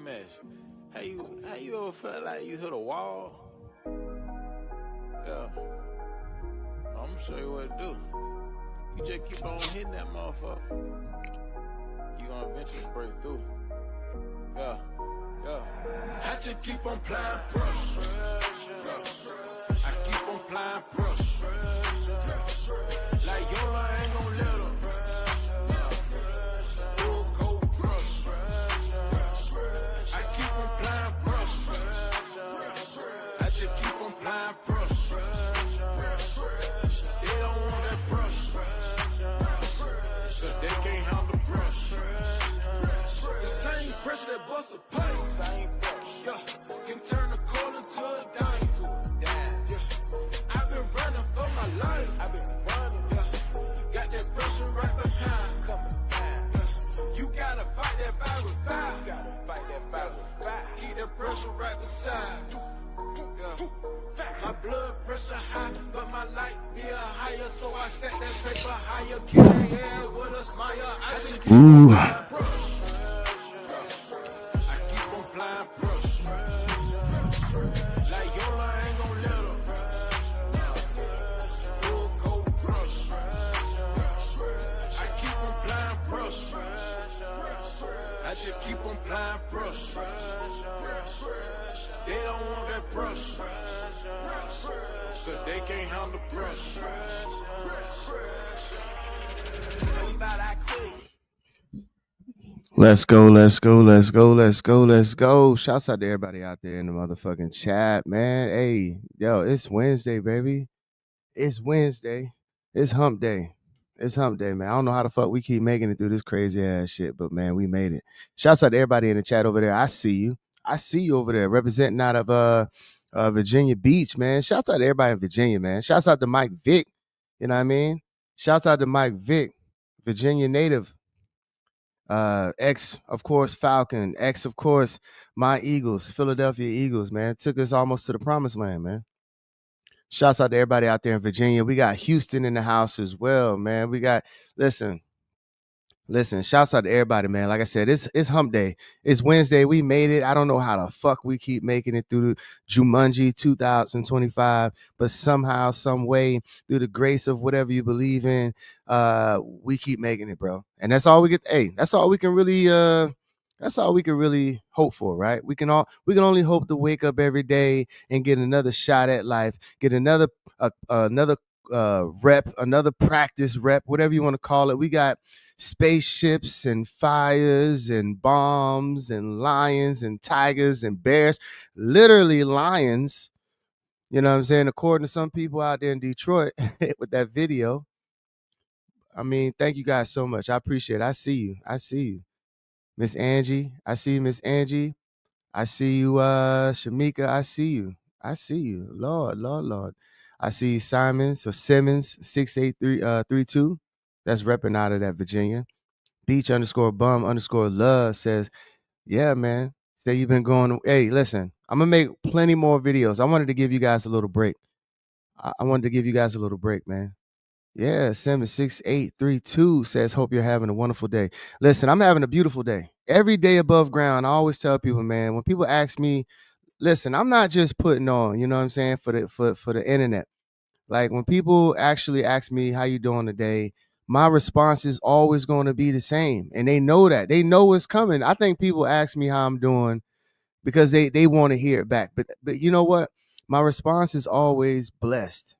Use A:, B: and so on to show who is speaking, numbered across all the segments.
A: Let me ask you, how you ever felt like you hit a wall? Yeah. I'm gonna show you what to do. You just keep on hitting that motherfucker. You gonna eventually break through. Yeah. I just keep on applying pressure. I keep on applying pressure. Like Yola ain't gon' let her. Full coat brush. I keep on applying pressure. I just keep on applying pressure. They don't want that brush. Cause they can't handle the brush. The same pressure that busts a pipe. Yeah, can turn a coal into a dime. Yeah, I've been running for my life. Yeah, got that pressure right behind. Yeah, you gotta fight that viral fire. Keep that pressure right beside. Yeah, my blood pressure high, but my light be higher, so I stack that paper higher. Keep that air with a smile. I just keep on flying brush. I keep on flying brush. Like Yola ain't gon' let her. Full coat brush. I keep on flying brush. I just keep on flying brush. They don't want that brush. Cause they can't handle the brush.
B: Let's go. Shouts out to everybody out there in the motherfucking chat, man. Hey, yo, it's Wednesday, baby. It's Wednesday. It's hump day. Man. I don't know how the fuck we keep making it through this crazy ass shit, but man, we made it. Shouts out to everybody in the chat over there. I see you over there representing out of Virginia Beach, man. Shouts out to everybody in Virginia, man. Shouts out to Mike Vick. You know what I mean? Shouts out to Mike Vick, Virginia native. Ex, of course, Falcon. Ex, of course, my Eagles, Philadelphia Eagles, man. Took us almost to the promised land, man. Shouts out to everybody out there in Virginia. We got Houston in the house as well, man. We got, listen, shouts out to everybody, man. Like I said, it's hump day. It's Wednesday. We made it. I don't know how the fuck we keep making it through Jumanji 2025, but somehow, some way, through the grace of whatever you believe in, we keep making it, bro. And that's all we get. Hey, that's all we can really hope for, right? We can only hope to wake up every day and get another shot at life, get another rep, another practice rep, whatever you want to call it. We got spaceships and fires and bombs and lions and tigers and bears, literally lions. You know what I'm saying? According to some people out there in Detroit with that video. I mean, thank you guys so much. I appreciate it. I see you. Miss Angie. I see you, Miss Angie. I see you, Shamika. I see you. Lord. I see Simmons 68332. That's repping out of that Virginia. Beach_bum_love says, yeah, man. Say you've been going. Hey, listen, I'm gonna make plenty more videos. I wanted to give you guys a little break. Man. Yeah, Simmons 6832 says, hope you're having a wonderful day. Listen, I'm having a beautiful day. Every day above ground. I always tell people, man, when people ask me, listen, I'm not just putting on, you know what I'm saying, for the internet. Like when people actually ask me how you doing today, my response is always going to be the same. And they know that. They know it's coming. I think people ask me how I'm doing because they want to hear it back. But you know what? My response is always blessed.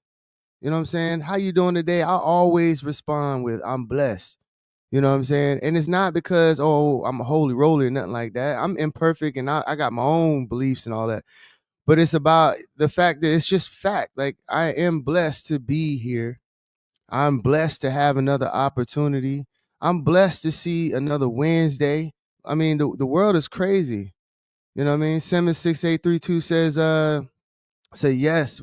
B: You know what I'm saying? How you doing today? I always respond with, I'm blessed. You know what I'm saying? And it's not because, I'm a holy roller or nothing like that. I'm imperfect and I got my own beliefs and all that. But it's about the fact that it's just fact. Like, I am blessed to be here. I'm blessed to have another opportunity. I'm blessed to see another Wednesday. I mean, the world is crazy. You know what I mean? Simmons 6832 says, say yes.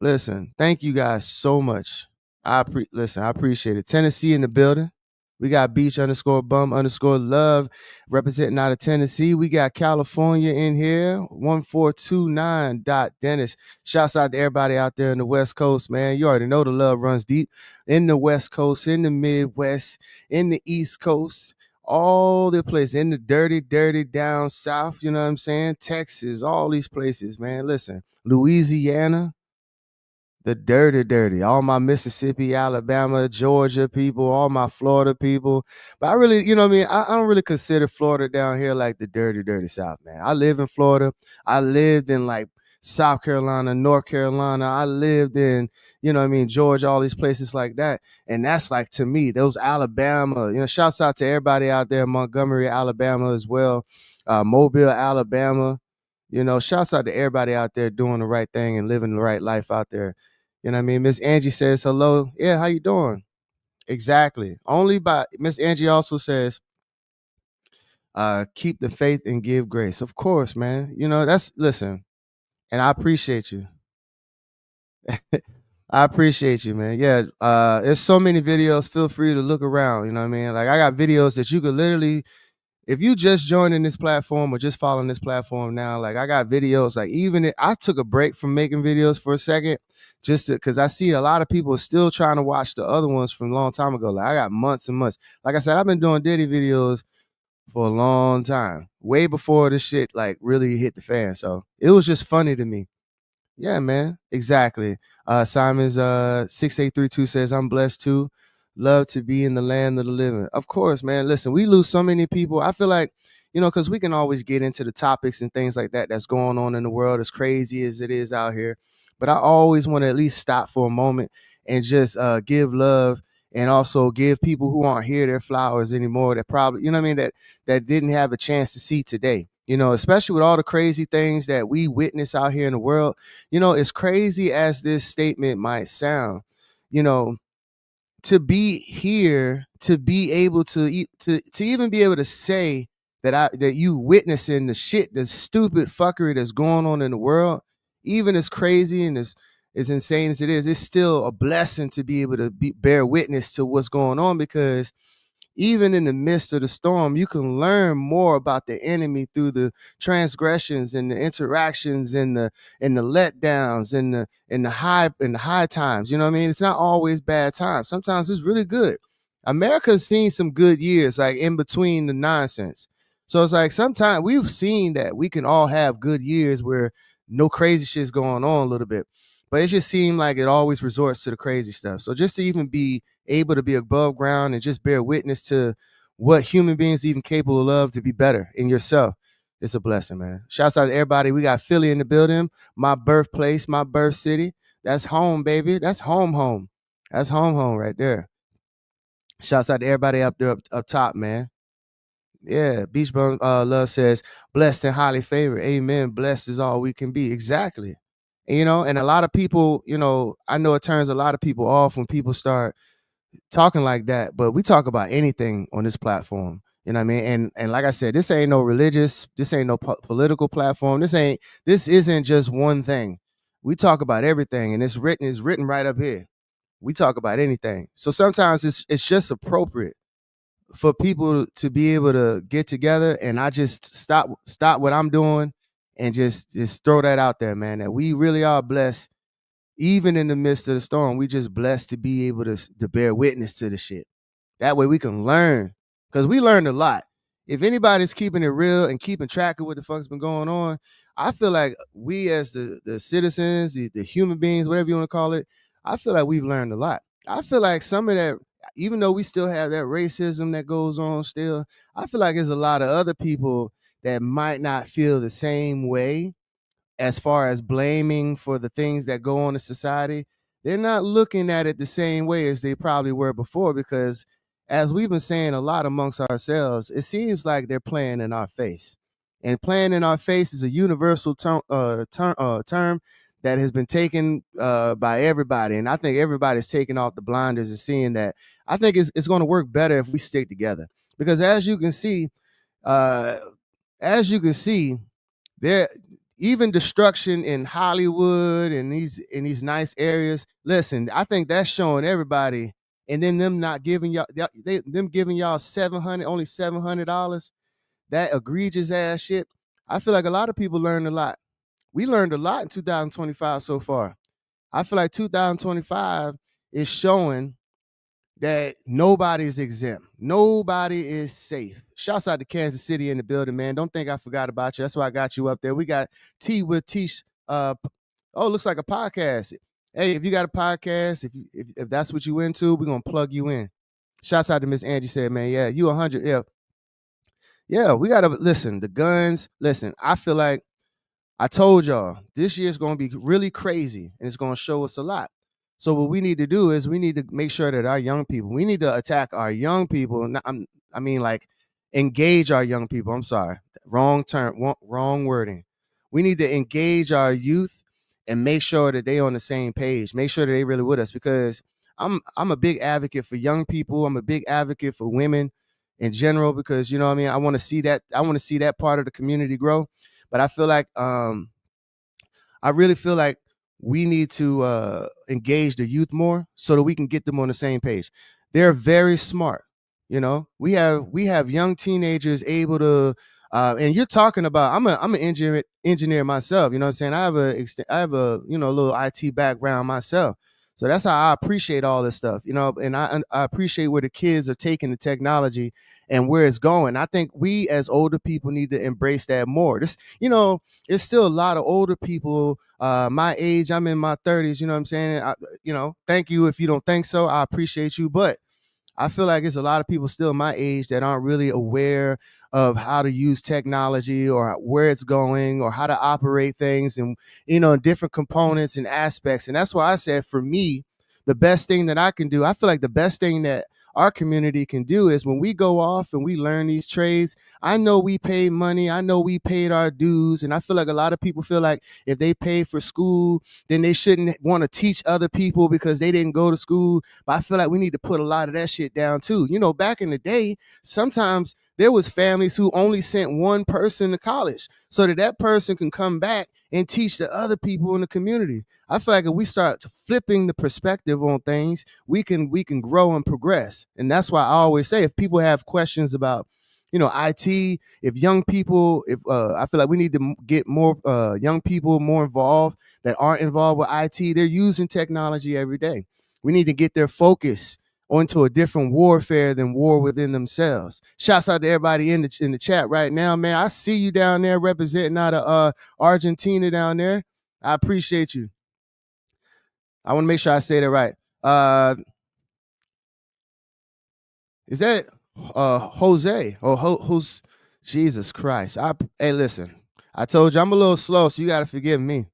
B: Listen. Thank you guys so much. I appreciate it. Tennessee in the building. We got beach_bum_love representing out of Tennessee. We got California in here, 1429.Dennis. Shouts out to everybody out there in the West Coast, man. You already know the love runs deep in the West Coast, in the Midwest, in the East Coast, all the places in the dirty, dirty down south, you know what I'm saying? Texas, all these places, man. Listen, Louisiana, the dirty, dirty. All my Mississippi, Alabama, Georgia people, all my Florida people. But I really, you know what I mean? I don't really consider Florida down here like the dirty, dirty South, man. I live in Florida. I lived in like South Carolina, North Carolina. I lived in, you know what I mean, Georgia, all these places like that. And that's like, to me, those Alabama, you know, shouts out to everybody out there in Montgomery, Alabama as well. Mobile, Alabama. You know, shouts out to everybody out there doing the right thing and living the right life out there. You know what I mean? Miss Angie says hello. Yeah, how you doing? Exactly. Only by Miss Angie also says, keep the faith and give grace. Of course, man. You know, that's listen, and I appreciate you. I appreciate you, man. Yeah, there's so many videos. Feel free to look around. You know what I mean? Like I got videos that you could literally, if you just joining this platform or just following this platform now, like I got videos, like I took a break from making videos for a second, just because I see a lot of people still trying to watch the other ones from a long time ago. Like I got months and months. Like I said, I've been doing Diddy videos for a long time, way before this shit like really hit the fan. So it was just funny to me. Yeah, man. Exactly. Simon's 6832 says, I'm blessed too. Love to be in the land of the living. Of course, man. Listen, we lose so many people. I feel like, you know, because we can always get into the topics and things like that that's going on in the world, as crazy as it is out here. But I always want to at least stop for a moment and just give love, and also give people who aren't here their flowers anymore, that probably, you know what I mean, that didn't have a chance to see today. You know, especially with all the crazy things that we witness out here in the world. You know, as crazy as this statement might sound, you know, to be here, to be able to even be able to say that you witnessing the shit, the stupid fuckery that's going on in the world, even as crazy and as insane as it is, it's still a blessing to be able to bear witness to what's going on, because even in the midst of the storm, you can learn more about the enemy through the transgressions and the interactions and the letdowns and the high times. You know what I mean? It's not always bad times. Sometimes it's really good. America's seen some good years, like in between the nonsense. So it's like sometimes we've seen that we can all have good years where no crazy shit's going on a little bit. But it just seemed like it always resorts to the crazy stuff. So just to even be able to be above ground and just bear witness to what human beings even capable of to be better in yourself, it's a blessing, man. Shouts out to everybody. We got Philly in the building, my birthplace, my birth city. That's home, baby. That's home, home. That's home, home right there. Shouts out to everybody up there, up top, man. Yeah, Beach Bum Love says, blessed and highly favored. Amen. Blessed is all we can be. Exactly. And, you know, and a lot of people, you know, I know it turns a lot of people off when people start talking like that, but we talk about anything on this platform. You know what I mean? And like I said, this ain't no religious, this ain't no political platform. This isn't just one thing. We talk about everything, and it's written right up here. We talk about anything. So sometimes it's just appropriate for people to be able to get together, and I just stop what I'm doing and just throw that out there, man, that we really are blessed. Even in the midst of the storm, we just blessed to be able to bear witness to the shit. That way we can learn, because we learned a lot. If anybody's keeping it real and keeping track of what the fuck's been going on, I feel like we as the citizens, the human beings, whatever you want to call it, I feel like we've learned a lot. I feel like some of that, even though we still have that racism that goes on still, I feel like there's a lot of other people that might not feel the same way as far as blaming for the things that go on in society. They're not looking at it the same way as they probably were before, because as we've been saying a lot amongst ourselves, it seems like they're playing in our face. And playing in our face is a universal term that has been taken by everybody. And I think everybody's taking off the blinders and seeing that. I think it's going to work better if we stick together. Because as you can see, uh, there even destruction in Hollywood and these nice areas. Listen, I think that's showing everybody, and then them not giving y'all them giving y'all only $700, that egregious ass shit. I feel like a lot of people learned a lot. We learned a lot in 2025 so far. I feel like 2025 is showing that nobody's exempt. Nobody is safe. Shouts out to Kansas City in the building, man. Don't think I forgot about you. That's why I got you up there. We got T with T. Oh, looks like a podcast. Hey, if you got a podcast, if that's what you into, we're gonna plug you in. Shouts out to Miss Angie said, man, yeah, you 100. Yeah, we gotta listen. The guns, listen. I feel like I told y'all this year's going to be really crazy and it's going to show us a lot. So what we need to do is we need to make sure that our young people, we need to attack our young people. I mean, like engage our young people. I'm sorry, wrong term, wrong wording. We need to engage our youth and make sure that they on the same page. Make sure that they really with us because I'm a big advocate for young people. I'm a big advocate for women in general because you know what I mean. I want to see that. I want to see that part of the community grow. But I feel like I really feel like we need to engage the youth more so that we can get them on the same page. They're very smart. You know, we have young teenagers able to and you're talking about I'm an engineer myself, you know what I'm saying? I have a little IT background myself. So that's how I appreciate all this stuff, you know, and I appreciate where the kids are taking the technology and where it's going. I think we as older people need to embrace that more. This, it's still a lot of older people my age. I'm in my 30s, you know what I'm saying? Thank you if you don't think so. I appreciate you, but I feel like it's a lot of people still my age that aren't really aware of how to use technology or where it's going or how to operate things and, different components and aspects. And that's why I said for me, the best thing that I can do, I feel like the best thing that our community can do is when we go off and we learn these trades. I know we paid money. I know we paid our dues. And I feel like a lot of people feel like if they pay for school, then they shouldn't want to teach other people because they didn't go to school. But I feel like we need to put a lot of that shit down too. Back in the day, sometimes there was families who only sent one person to college so that person can come back and teach the other people in the community. I feel like if we start flipping the perspective on things, we can grow and progress. And that's why I always say if people have questions about IT, if young people, if I feel like we need to get more young people more involved that aren't involved with IT. They're using technology every day. We need to get their focus onto a different warfare than war within themselves. Shouts out to everybody in the chat right now, man. I see you down there representing out of Argentina down there. I appreciate you. I want to make sure I say that right. Is that Jose or who's Jesus Christ? Hey, listen. I told you I'm a little slow, so you got to forgive me.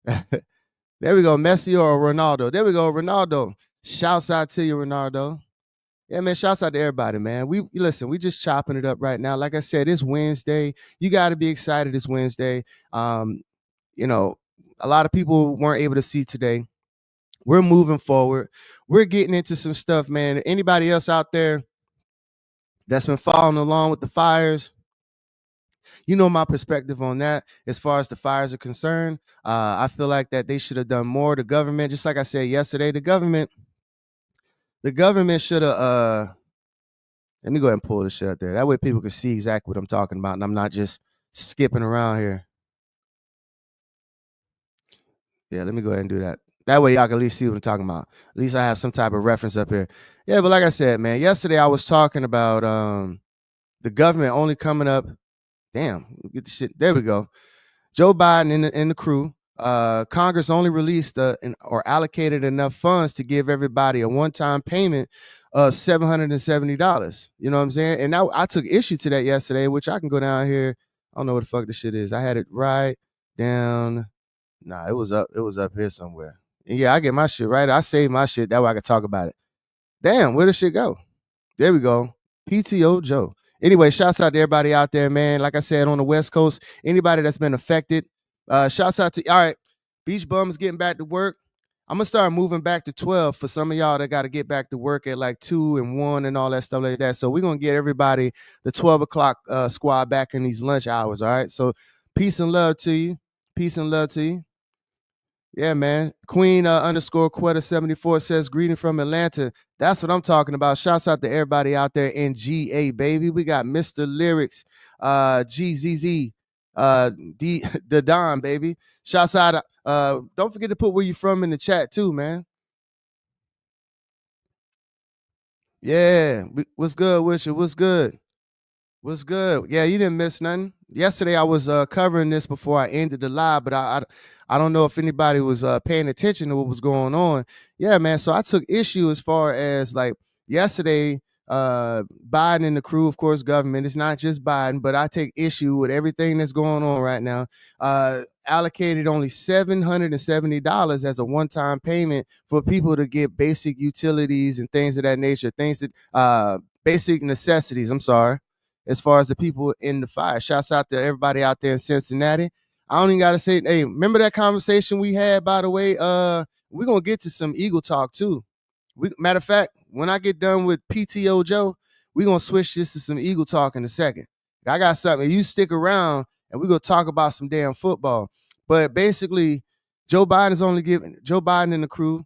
B: There we go, Messi or Ronaldo. There we go, Ronaldo. Shouts out to you, Ronaldo. Yeah, man. Shouts out to everybody, man. We just chopping it up right now. Like I said, it's Wednesday. You got to be excited. It's Wednesday. A lot of people weren't able to see today. We're moving forward. We're getting into some stuff, man. Anybody else out there that's been following along with the fires? You know my perspective on that as far as the fires are concerned. I feel like that they should have done more. The government, just like I said yesterday, the government should have let me go ahead and pull this shit out there. That way people can see exactly what I'm talking about and I'm not just skipping around here. Yeah, let me go ahead and do that. That way y'all can at least see what I'm talking about. At least I have some type of reference up here. Yeah, but like I said, man, yesterday I was talking about the government only coming up. Damn, get the shit. There we go. Joe Biden and the crew. Congress only released or allocated enough funds to give everybody a one-time payment of $770. You know what I'm saying? And now I took issue to that yesterday, which I can go down here. I don't know what the fuck this shit is. I had it right down. Nah, it was up here somewhere. And yeah, I get my shit right. I saved my shit. That way I could talk about it. Damn, where did shit go? There we go. PTO Joe. Anyway, shouts out to everybody out there, man. Like I said, on the West Coast, anybody that's been affected, shouts out to, all right, beach bums getting back to work. I'm going to start moving back to 12 for some of y'all that got to get back to work at like 2 and 1 and all that stuff like that. So we're going to get everybody, the 12 o'clock squad, back in these lunch hours, all right? So peace and love to you. Peace and love to you. Yeah, man. Queen underscore Quetta 74 says, greeting from Atlanta. That's what I'm talking about. Shouts out to everybody out there in GA, baby. We got Mr. Lyrics, GZZ, the Don, baby. Shouts out. Don't forget to put where you from in the chat too, man. Yeah, what's good with you? What's good? What's good? Yeah, you didn't miss nothing. Yesterday I was covering this before I ended the live, but I don't know if anybody was paying attention to what was going on. Yeah, man. So I took issue as far as like yesterday, Biden and the crew, of course, government. It's not just Biden, but I take issue with everything that's going on right now. Allocated only $770 as a one-time payment for people to get basic utilities and things of that nature, things that basic necessities. I'm sorry, as far as the people in the fire. Shouts out to everybody out there in Cincinnati. I don't even gotta say, hey, remember that conversation we had, by the way? We're gonna get to some Eagle talk too. Matter of fact, when I get done with PTO Joe, we're gonna switch this to some Eagle talk in a second. I got something. You stick around and we're gonna talk about some damn football. But basically, Joe Biden and the crew,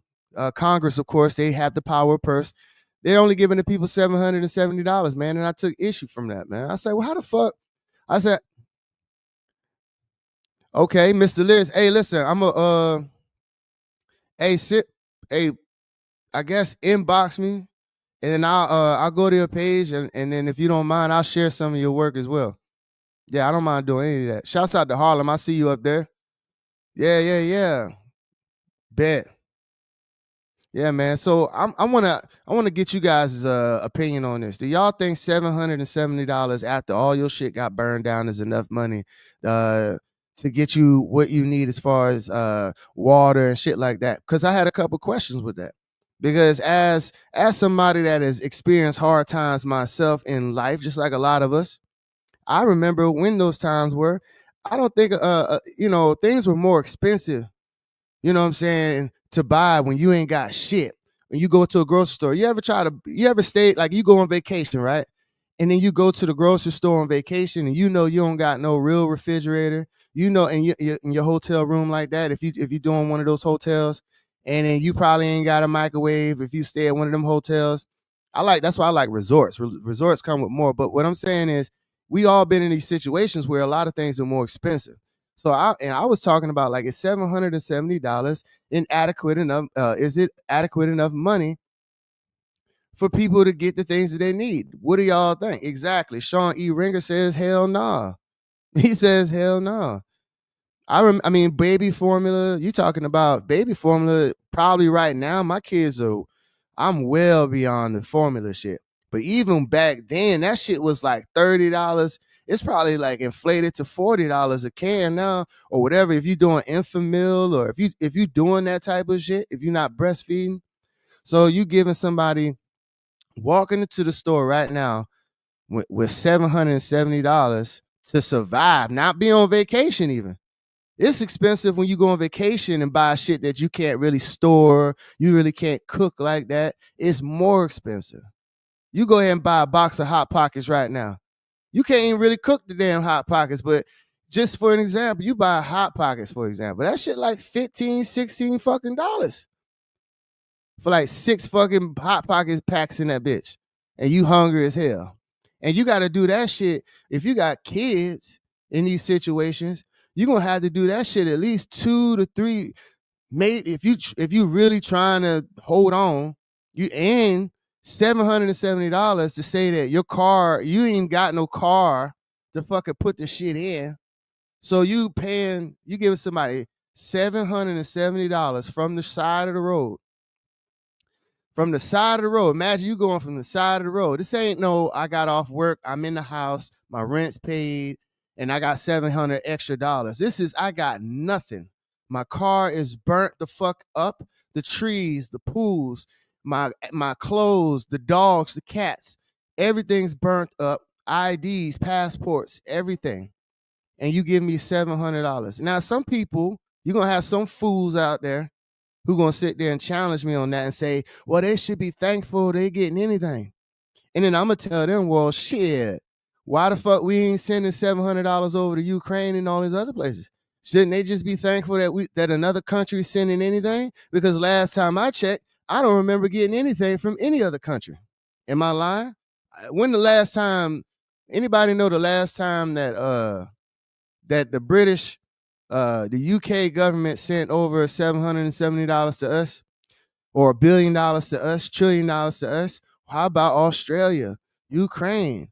B: Congress, of course, they have the power of purse. They're only giving the people $770, man. And I took issue from that, man. I said, well, how the fuck? I said, okay, Mr. Liz. Hey, listen, I'm a hey, hey, I guess inbox me, and then I'll go to your page, and then if you don't mind, I'll share some of your work as well. Yeah, I don't mind doing any of that. Shouts out to Harlem. I see you up there. Yeah. Bet. Yeah, man. So I wanna get you guys' opinion on this. Do y'all think $770 after all your shit got burned down is enough money to get you what you need as far as water and shit like that? Because I had a couple questions with that. Because as somebody that has experienced hard times myself in life, just like a lot of us, I remember when those times were. I don't think things were more expensive, you know what I'm saying, to buy when you ain't got shit. When you go to a grocery store, you ever stay, like you go on vacation, right? And then you go to the grocery store on vacation and you don't got no real refrigerator, in your hotel room like that, if you're doing one of those hotels, and then you probably ain't got a microwave if you stay at one of them hotels. That's why I like resorts. Resorts come with more. But what I'm saying is we all been in these situations where a lot of things are more expensive. So I was talking about, like, is $770 inadequate enough? Is it adequate enough money for people to get the things that they need? What do y'all think? Exactly. Sean E. Ringer says hell nah. He says hell nah. I mean, baby formula. You talking about baby formula? Probably right now, my kids are. I'm well beyond the formula shit. But even back then, that shit was like $30. It's probably like inflated to $40 a can now, or whatever. If you're doing Infamil, or if you doing that type of shit, if you're not breastfeeding, so you giving somebody walking into the store right now with $770 to survive, not be on vacation even. It's expensive when you go on vacation and buy shit that you can't really store. You really can't cook like that. It's more expensive. You go ahead and buy a box of Hot Pockets right now. You can't even really cook the damn Hot Pockets, but just for an example, you buy Hot Pockets, for example. That shit like 15, 16 fucking dollars for like 6 fucking Hot Pockets packs in that bitch. And you hungry as hell. And you got to do that shit. If you got kids in these situations, you're going to have to do that shit at least 2 to 3. Maybe if you really trying to hold on, you in $770 to say that your car, you ain't got no car to fucking put the shit in. So you giving somebody $770 from the side of the road. From the side of the road. Imagine you going from the side of the road. This ain't no, I got off work, I'm in the house, my rent's paid, and I got $700 extra. This is, I got nothing. My car is burnt the fuck up. The trees, the pools, my clothes, the dogs, the cats, everything's burnt up. IDs, passports, everything. And you give me $700. Now, some people, you're going to have some fools out there who going to sit there and challenge me on that and say, well, they should be thankful they getting anything. And then I'm going to tell them, well, shit, why the fuck we ain't sending $700 over to Ukraine and all these other places? Shouldn't they just be thankful that another country is sending anything? Because last time I checked, I don't remember getting anything from any other country. Am I lying? When the last time, anybody know the last time that that the British, the UK government sent over $770 to us, or $1 billion to us, $1 trillion to us? How about Australia, Ukraine?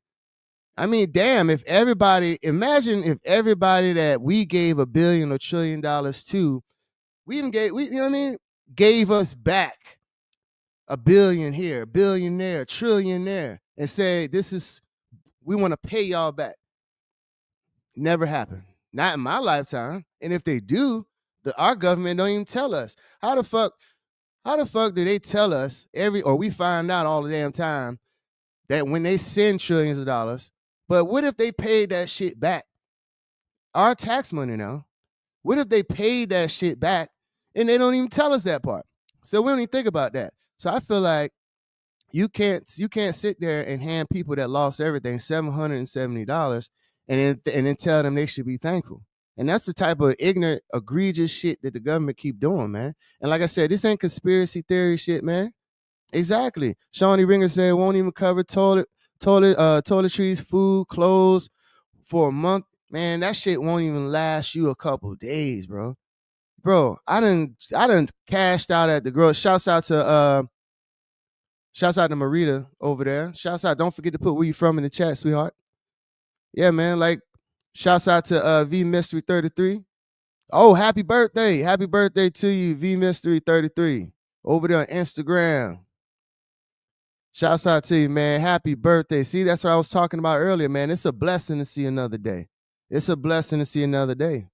B: I mean, damn, imagine if everybody that we gave $1 billion or $1 trillion to, you know what I mean, gave us back $1 billion here, $1 billion there, $1 trillion there, and say, we want to pay y'all back. Never happened. Not in my lifetime. And if they do, our government don't even tell us. How the fuck do they tell us or we find out all the damn time that when they send trillions of dollars, but what if they paid that shit back? Our tax money now. What if they paid that shit back and they don't even tell us that part? So we don't even think about that. So I feel like you can't sit there and hand people that lost everything $770 and then tell them they should be thankful. And that's the type of ignorant, egregious shit that the government keep doing, man. And like I said, this ain't conspiracy theory shit, man. Exactly. Shawnee Ringer said won't even cover toiletries, food, clothes for a month. Man, that shit won't even last you a couple days, bro. Bro, I done cashed out at the girl. Shouts out to Marita over there. Shouts out. Don't forget to put where you from in the chat, sweetheart. Yeah, man. Like, shouts out to V Mystery 33. Oh, happy birthday. Happy birthday to you, V Mystery 33. Over there on Instagram. Shouts out to you, man. Happy birthday. See, that's what I was talking about earlier, man. It's a blessing to see another day. It's a blessing to see another day.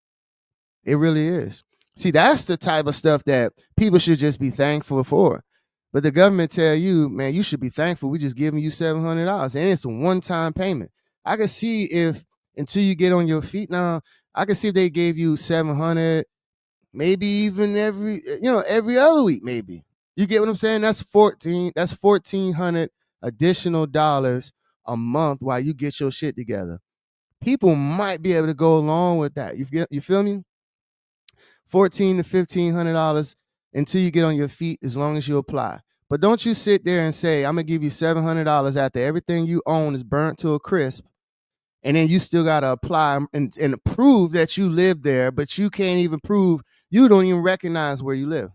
B: It really is. See, that's the type of stuff that people should just be thankful for. But the government tell you, man, you should be thankful. We just giving you $700, and it's a one-time payment. I can see if until you get on your feet now, I can see if they gave you $700, maybe even every other week, maybe. You get what I'm saying? That's $1,400 additional dollars a month while you get your shit together. People might be able to go along with that. You feel me? $1,400 to $1,500 until you get on your feet, as long as you apply. But don't you sit there and say, I'm gonna give you $700 after everything you own is burnt to a crisp, and then you still gotta apply and prove that you live there, but you can't even prove, you don't even recognize where you live.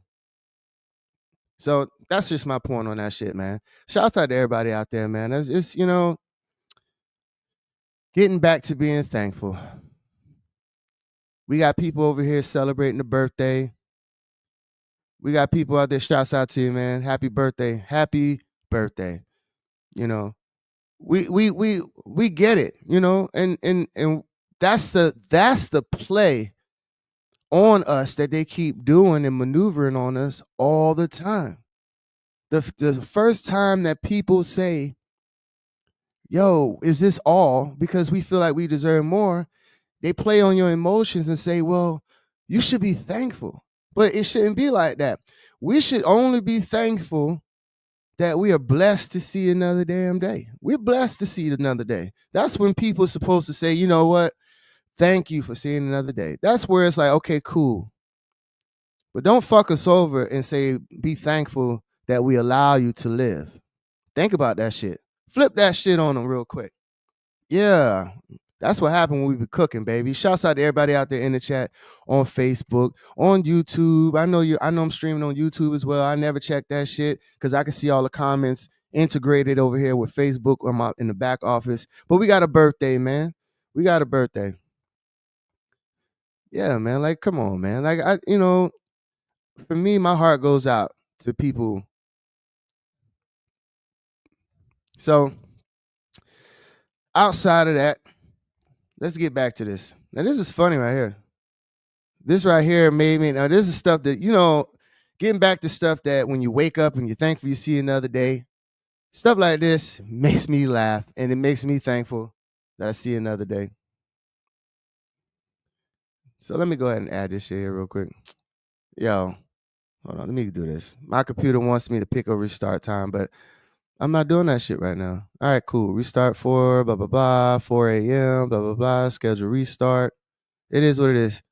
B: So that's just my point on that shit, man. Shouts out to everybody out there, man. It's getting back to being thankful. We got people over here celebrating the birthday. We got people out there. Shouts out to you, man. Happy birthday. Happy birthday. You know, we get it, you know, and that's the play on us that they keep doing and maneuvering on us all the time. The first time that people say, yo, is this all because we feel like we deserve more, they play on your emotions and say, well, you should be thankful. But it shouldn't be like that. We should only be thankful that we are blessed to see another damn day. We're blessed to see another day. That's when people are supposed to say, you know what? Thank you for seeing another day. That's where it's like, okay, cool. But don't fuck us over and say, be thankful that we allow you to live. Think about that shit. Flip that shit on them real quick. Yeah. That's what happened when we be cooking, baby. Shouts out to everybody out there in the chat, on Facebook, on YouTube. I know I'm streaming on YouTube as well. I never check that shit because I can see all the comments integrated over here with Facebook in the back office. But we got a birthday, man. We got a birthday. Yeah, man. Like, come on, man. Like, for me, my heart goes out to people. So outside of that, let's get back to this. Now, this is funny right here. This right here made me, now this is stuff that, getting back to stuff that when you wake up and you're thankful you see another day, stuff like this makes me laugh, and it makes me thankful that I see another day. So let me go ahead and add this shit here real quick. Yo, hold on, let me do this. My computer wants me to pick a restart time, but I'm not doing that shit right now. All right, cool. Restart 4, blah, blah, blah, 4 a.m., blah, blah, blah, schedule restart. It is what it is.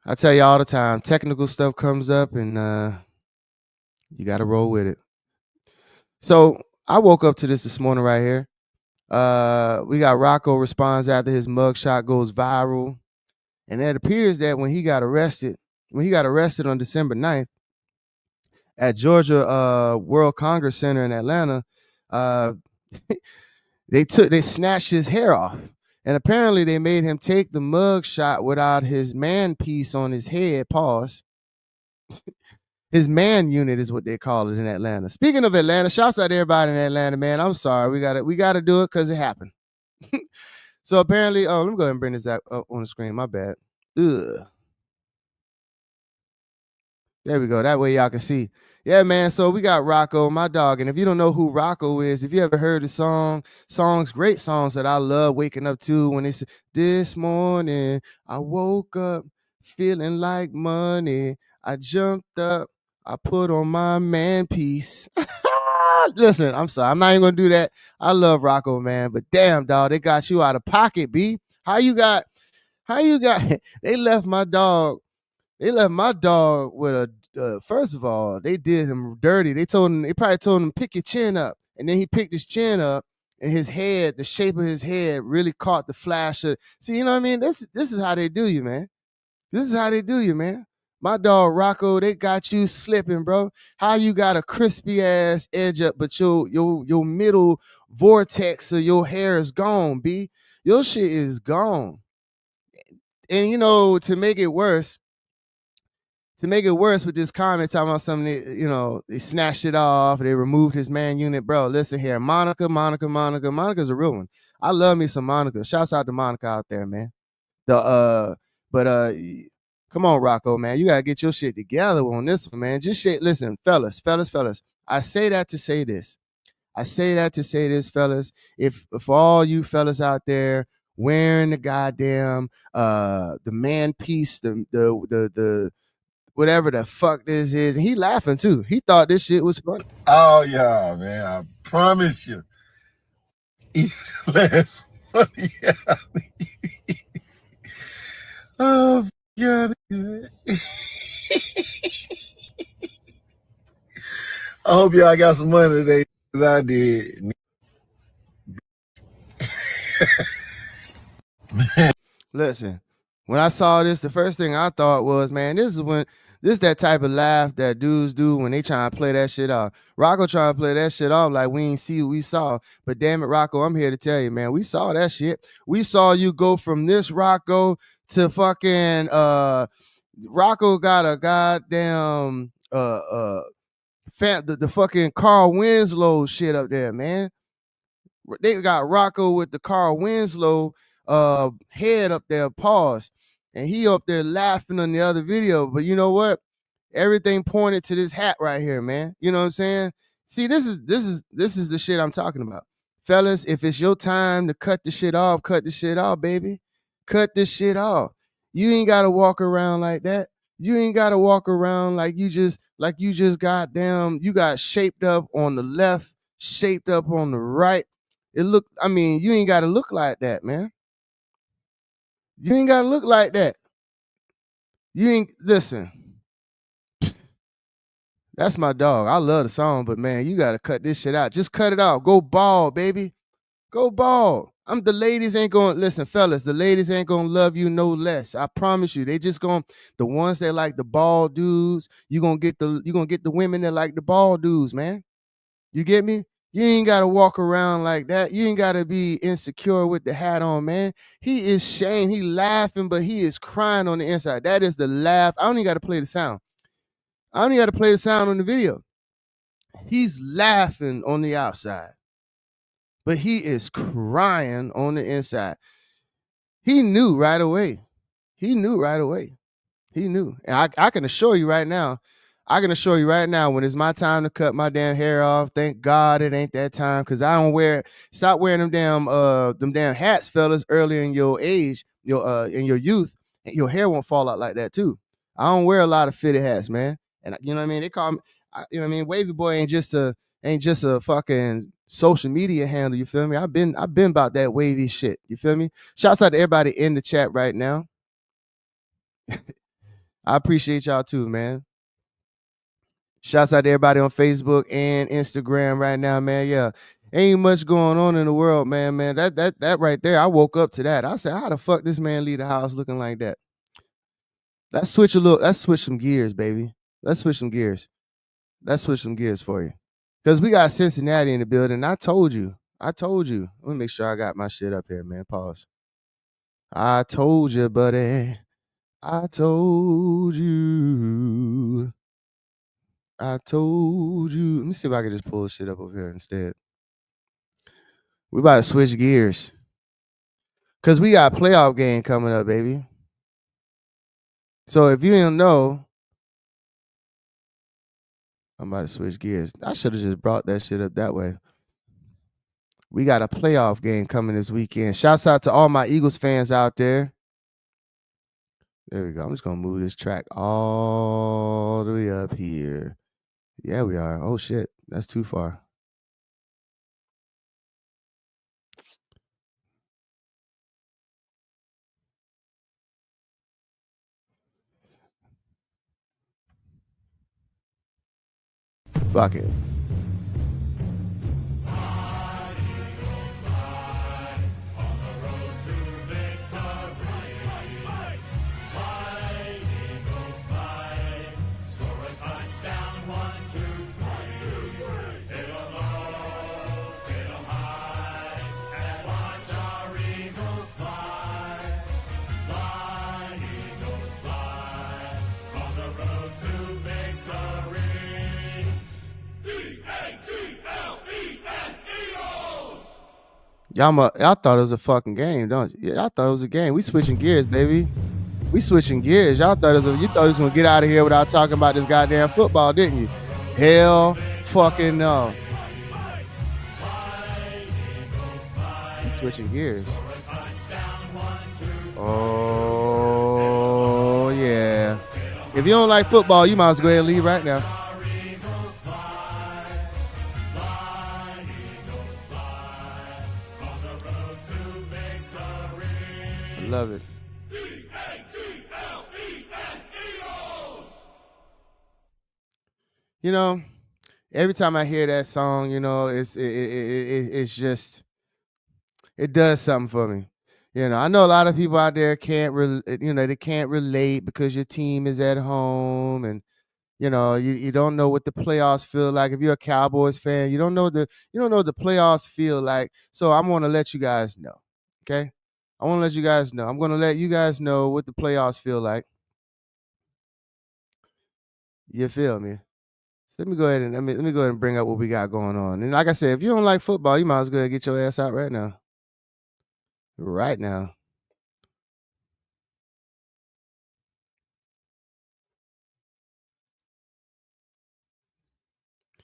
B: I tell you all the time, technical stuff comes up and you got to roll with it. So I woke up to this morning right here. We got Rocco responds after his mugshot goes viral. And it appears that when he got arrested on December 9th, at Georgia World Congress Center in Atlanta. Uh, they snatched his hair off, and apparently they made him take the mug shot without his man piece on his head. Pause. His man unit is what they call it in Atlanta. Speaking of Atlanta, shouts out to everybody in Atlanta, man. I'm sorry, we gotta do it because it happened. So apparently, let me go ahead and bring this up on the screen. My bad. Ugh. There we go. That way y'all can see. Yeah, man. So we got Rocco, my dog. And if you don't know who Rocco is, if you ever heard the songs, great songs that I love waking up to when they say, this morning I woke up feeling like money. I jumped up, I put on my man piece. Listen, I'm sorry. I'm not even gonna do that. I love Rocco, man. But damn, dog, they got you out of pocket, B. How you got they left my dog with a first of all, they did him dirty. They probably told him pick your chin up. And then he picked his chin up and his head, the shape of his head really caught the flash of. See, you know what I mean? This is how they do you, man. This is how they do you, man. My dog Rocco, they got you slipping, bro. How you got a crispy ass edge up, but your middle vortex of your hair is gone, B. Your shit is gone. And you know, to make it worse with this comment talking about something, they snatched it off, they removed his man unit, bro. Listen here, Monica's a real one. I love me some Monica. Shouts out to Monica out there, man. But come on, Rocco, man, you gotta get your shit together on this one, man. Just shit. Listen, fellas. I say that to say this. Fellas. If all you fellas out there wearing the goddamn the man piece, the whatever the fuck this is, and he laughing too. He thought this shit was funny.
C: Oh yeah, man! I promise you, even less funny. Oh God! I hope y'all got some money today, because I did.
B: Listen, when I saw this, the first thing I thought was, man, this is that type of laugh that dudes do when they trying to play that shit off. Rocco trying to play that shit off like we ain't see what we saw. But damn it, Rocco, I'm here to tell you, man, we saw that shit. We saw you go from this Rocco to fucking Rocco got a goddamn the fucking Carl Winslow shit up there, man. They got Rocco with the Carl Winslow head up there, pause, and he up there laughing on the other video. But you know what? Everything pointed to this hat right here, man. You know what I'm saying? See, this is the shit I'm talking about. Fellas, if it's your time to cut the shit off, baby. Cut this shit off. You ain't gotta walk around like that. You ain't gotta walk around like you just goddamn, you got shaped up on the left, shaped up on the right. You ain't gotta look like that, man. You ain't gotta look like that. Listen. That's my dog. I love the song, but man, you gotta cut this shit out. Just cut it out. Go bald, baby. Go bald. The ladies ain't gonna listen, fellas. The ladies ain't gonna love you no less. I promise you. They just gonna, the ones that like the bald dudes. You gonna get the women that like the bald dudes, man. You get me? You ain't gotta walk around like that. You ain't gotta be insecure with the hat on, man. He is shame. He laughing, but he is crying on the inside. That is the laugh. I don't even gotta play the sound. I only got to play the sound on the video. He's laughing on the outside, but he is crying on the inside. He knew right away. He knew. And I can assure you right now, when it's my time to cut my damn hair off, thank God it ain't that time, because I don't stop wearing them damn hats, fellas, early in your age, in your youth, and your hair won't fall out like that too. I don't wear a lot of fitted hats, man. And you know what I mean? They call me, you know what I mean? Wavy Boy ain't just a fucking social media handle. You feel me? I've been about that wavy shit. You feel me? Shouts out to everybody in the chat right now. I appreciate y'all too, man. Shouts out to everybody on Facebook and Instagram right now, man. Yeah, ain't much going on in the world, man. That right there, I woke up to that. I said, how the fuck this man leave the house looking like that? Let's switch some gears, baby. Let's switch some gears. Let's switch some gears for you. Because we got Cincinnati in the building. I told you. Let me make sure I got my shit up here, man. Pause. I told you, buddy. I told you. Let me see if I can just pull shit up over here instead. We about to switch gears. Because we got a playoff game coming up, baby. So if you didn't know, I'm about to switch gears. I should have just brought that shit up that way. We got a playoff game coming this weekend. Shouts out to all my Eagles fans out there. There we go. I'm just going to move this track all the way up here. Yeah, we are. Oh, shit. That's too far. Fuck it. Y'all thought it was a fucking game, don't you? Y'all thought it was a game. We switching gears, baby. We switching gears. Y'all thought you thought he was gonna get out of here without talking about this goddamn football, didn't you? Hell fucking no. We switching gears. Oh yeah. If you don't like football, you might as well go ahead and leave right now. Love it. You know, every time I hear that song, you know, it's just it does something for me. You know, I know a lot of people out there they can't relate because your team is at home, and you know, you don't know what the playoffs feel like. If you're a Cowboys fan, you don't know what the playoffs feel like. So I'm gonna let you guys know. Okay? I want to let you guys know. I'm going to let you guys know what the playoffs feel like. You feel me? So let me go ahead and bring up what we got going on. And like I said, if you don't like football, you might as well get your ass out right now. Right now.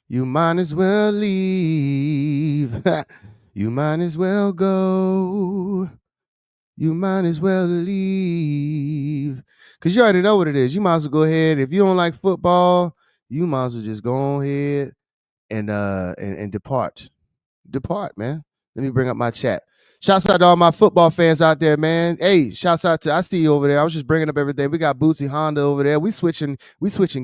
B: You might as well leave. You might as well go. You might as well leave. Because you already know what it is. You might as well go ahead. If you don't like football, you might as well just go ahead and depart. Depart, man. Let me bring up my chat. Shouts out to all my football fans out there, man. Hey, shouts out to I see you over there. I was just bringing up everything. We got Bootsy Honda over there. We switching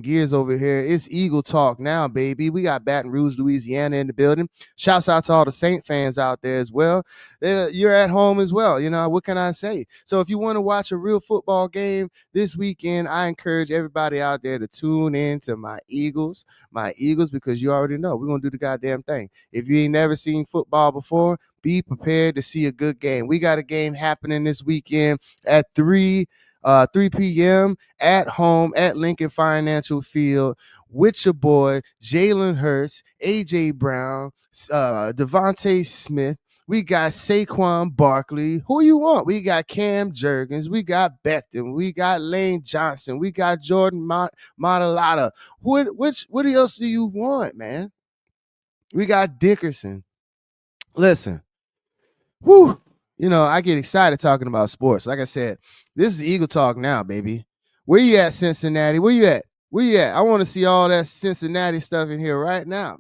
B: gears over here. It's Eagle Talk now, baby. We got Baton Rouge, Louisiana in the building. Shouts out to all the Saint fans out there as well. You're at home as well. You know, what can I say? So if you want to watch a real football game this weekend, I encourage everybody out there to tune in to my Eagles, because you already know we're going to do the goddamn thing. If you ain't never seen football before, be prepared to see a good game. We got a game happening this weekend at 3 p.m. at home at Lincoln Financial Field with your boy Jalen Hurts, AJ Brown, Devontae Smith. We got Saquon Barkley. Who you want? We got Cam Jurgens. We got Becton. We got Lane Johnson. We got Jordan Matalata. What else do you want, man? We got Dickerson. Listen. Whew. You know, I get excited talking about sports. Like I said, this is Eagle Talk now, baby. Where you at, Cincinnati? Where you at? I want to see all that Cincinnati stuff in here right now.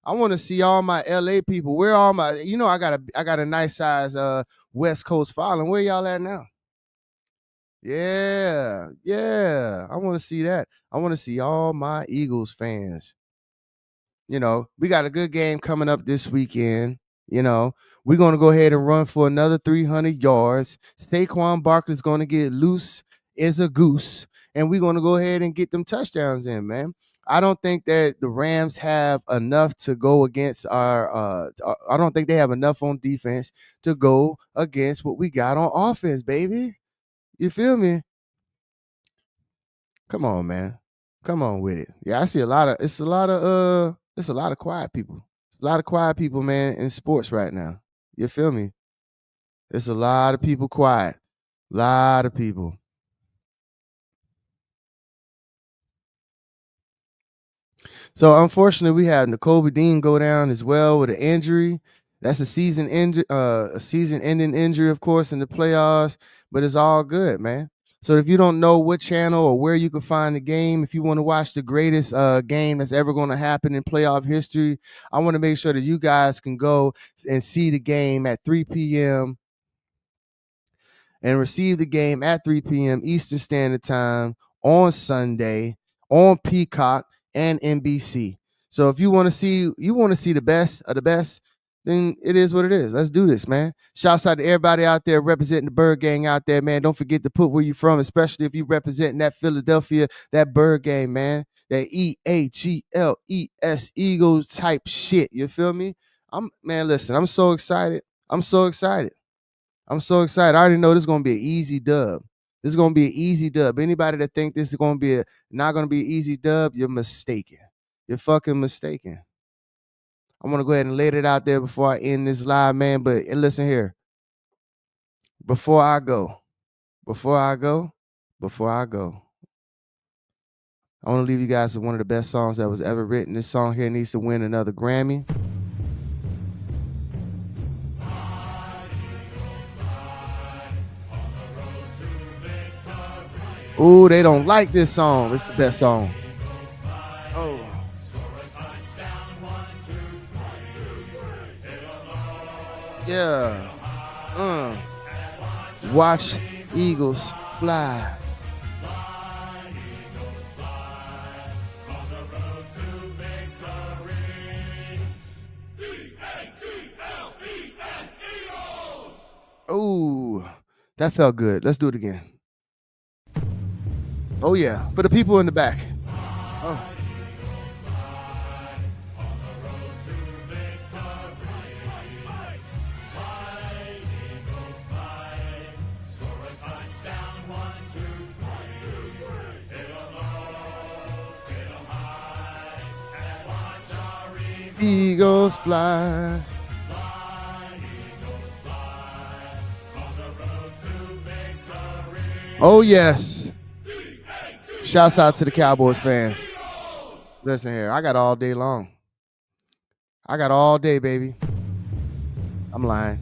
B: I want to see all my LA people. Where all my, you know, I got a nice size West Coast following. Where y'all at now? Yeah. I want to see that. I want to see all my Eagles fans. You know, we got a good game coming up this weekend. You know, we're going to go ahead and run for another 300 yards. Saquon Barkley's going to get loose as a goose, and we're going to go ahead and get them touchdowns in, man. I don't think that the Rams have enough to go against our I don't think they have enough on defense to go against what we got on offense, baby. You feel me? Come on, man. Come on with it. Yeah, I see it's a lot of quiet people. It's a lot of quiet people, man, in sports right now. You feel me? It's a lot of people quiet. Lot of people. So unfortunately, we had Nicole Dean go down as well with an injury. That's a season-ending injury, of course, in the playoffs. But it's all good, man. So if you don't know what channel or where you can find the game, if you want to watch the greatest game that's ever going to happen in playoff history, I want to make sure that you guys can go and see the game at 3 p.m. and receive the game at 3 p.m. Eastern Standard Time on Sunday on Peacock and NBC. So if you want to see the best of the best, then it is what it is. Let's do this, man. Shouts out to everybody out there representing the Bird Gang out there, man. Don't forget to put where you from, especially if you representing that Philadelphia, that Bird Gang, man. That EAGLES Eagles type shit. You feel me? Listen, I'm so excited. I'm so excited. I already know this is going to be an easy dub. This is going to be an easy dub. Anybody that think this is going to be not going to be an easy dub, you're mistaken. You're fucking mistaken. I'm going to go ahead and lay it out there before I end this live, man. But listen here. Before I go, I want to leave you guys with one of the best songs that was ever written. This song here needs to win another Grammy. Ooh, they don't like this song. It's the best song. Oh. Yeah. Watch Eagles fly. Ooh, that felt good. Let's do it again. Oh, yeah. For the people in the back. Oh. Eagles fly. Oh, yes. Shouts out to the Cowboys fans. Listen here, I got all day long. I got all day, baby. I'm lying.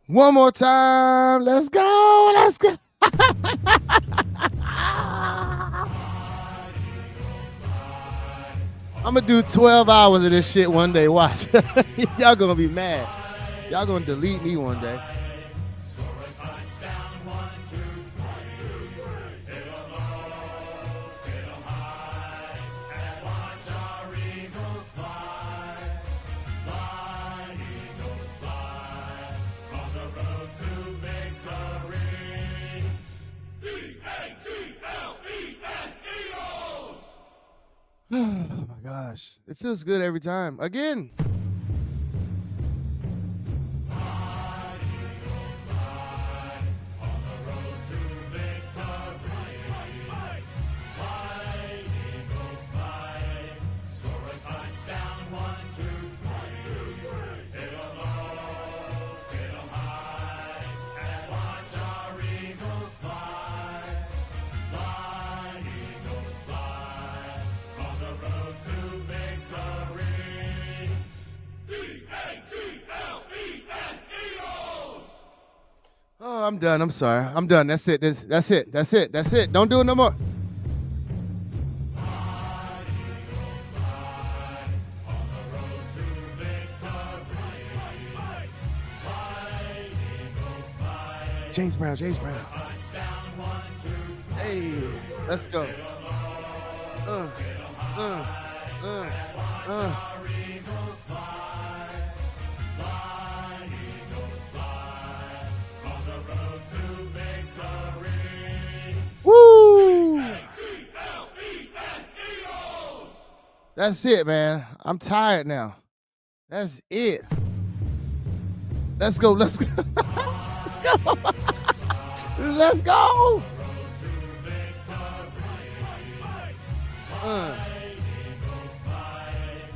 B: One more time. Let's go. Let's go. I'm going to do 12 hours of this shit one day. Watch. Y'all going to be mad. Y'all going to delete me one day. Oh my gosh. It feels good every time. Again. Oh, I'm done. I'm sorry. I'm done. That's it. That's it. Don't do it no more. James Brown. Hey, let's go. Uh. Woo! That's it, man. I'm tired now. That's it. Let's go. Let's go. Let's go. Let's go.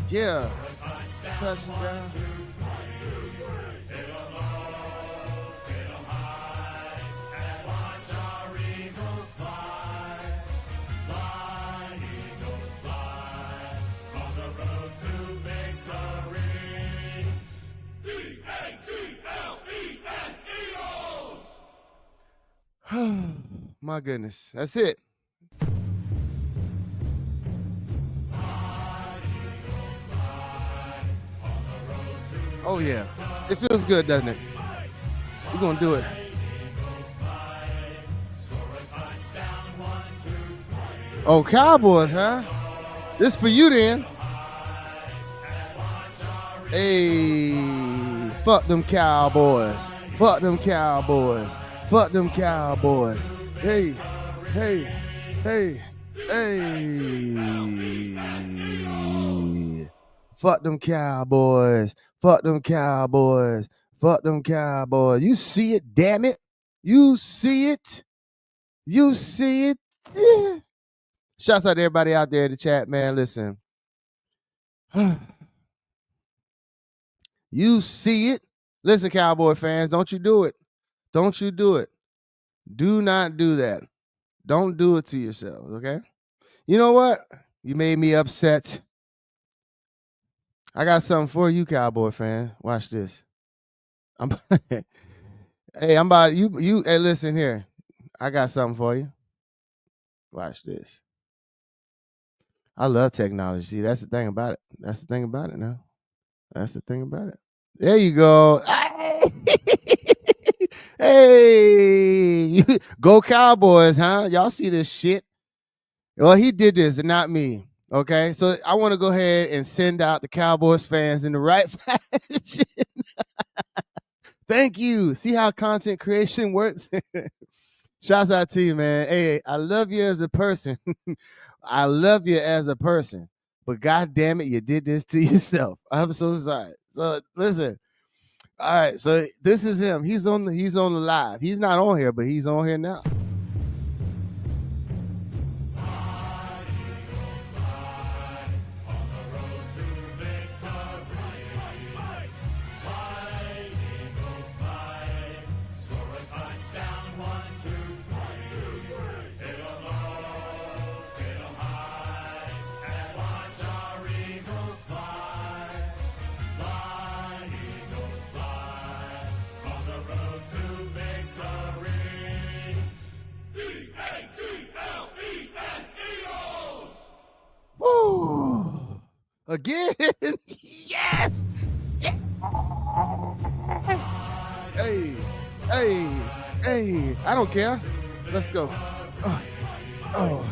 B: Yeah. Touchdown. My goodness. That's it. Oh, yeah. It feels good, doesn't it? We're going to do it. Oh, Cowboys, huh? This for you then. Hey, fuck them Cowboys. Fuck them Cowboys. Fuck them Cowboys. Hey, hey, hey, hey. Fuck them Cowboys. Fuck them Cowboys. Fuck them Cowboys. You see it, damn it. You see it. You see it. Yeah. Shouts out to everybody out there in the chat, man. Listen. You see it. Listen, Cowboy fans, don't you do it. Don't you do it. Do not do that. Don't do it to yourselves, okay? You know what? You made me upset. I got something for you, Cowboy fan. Watch this. Hey, I'm about you. Hey, listen here. I got something for you. Watch this. I love technology. See, that's the thing about it. That's the thing about it now. That's the thing about it. There you go. Hey, go Cowboys, huh? Y'all see this shit? Well, he did this and not me. Okay, so I want to go ahead and send out the Cowboys fans in the right fashion. Thank you. See how content creation works? Shouts out to you, man. Hey, I love you as a person. I love you as a person. But God damn it, you did this to yourself. I'm so sorry. So listen. All right, so this is him. He's on the live. He's not on here, but he's on here now. Woo! Again, yes. Yeah. Hey, hey, hey! I don't care. Let's go. Oh.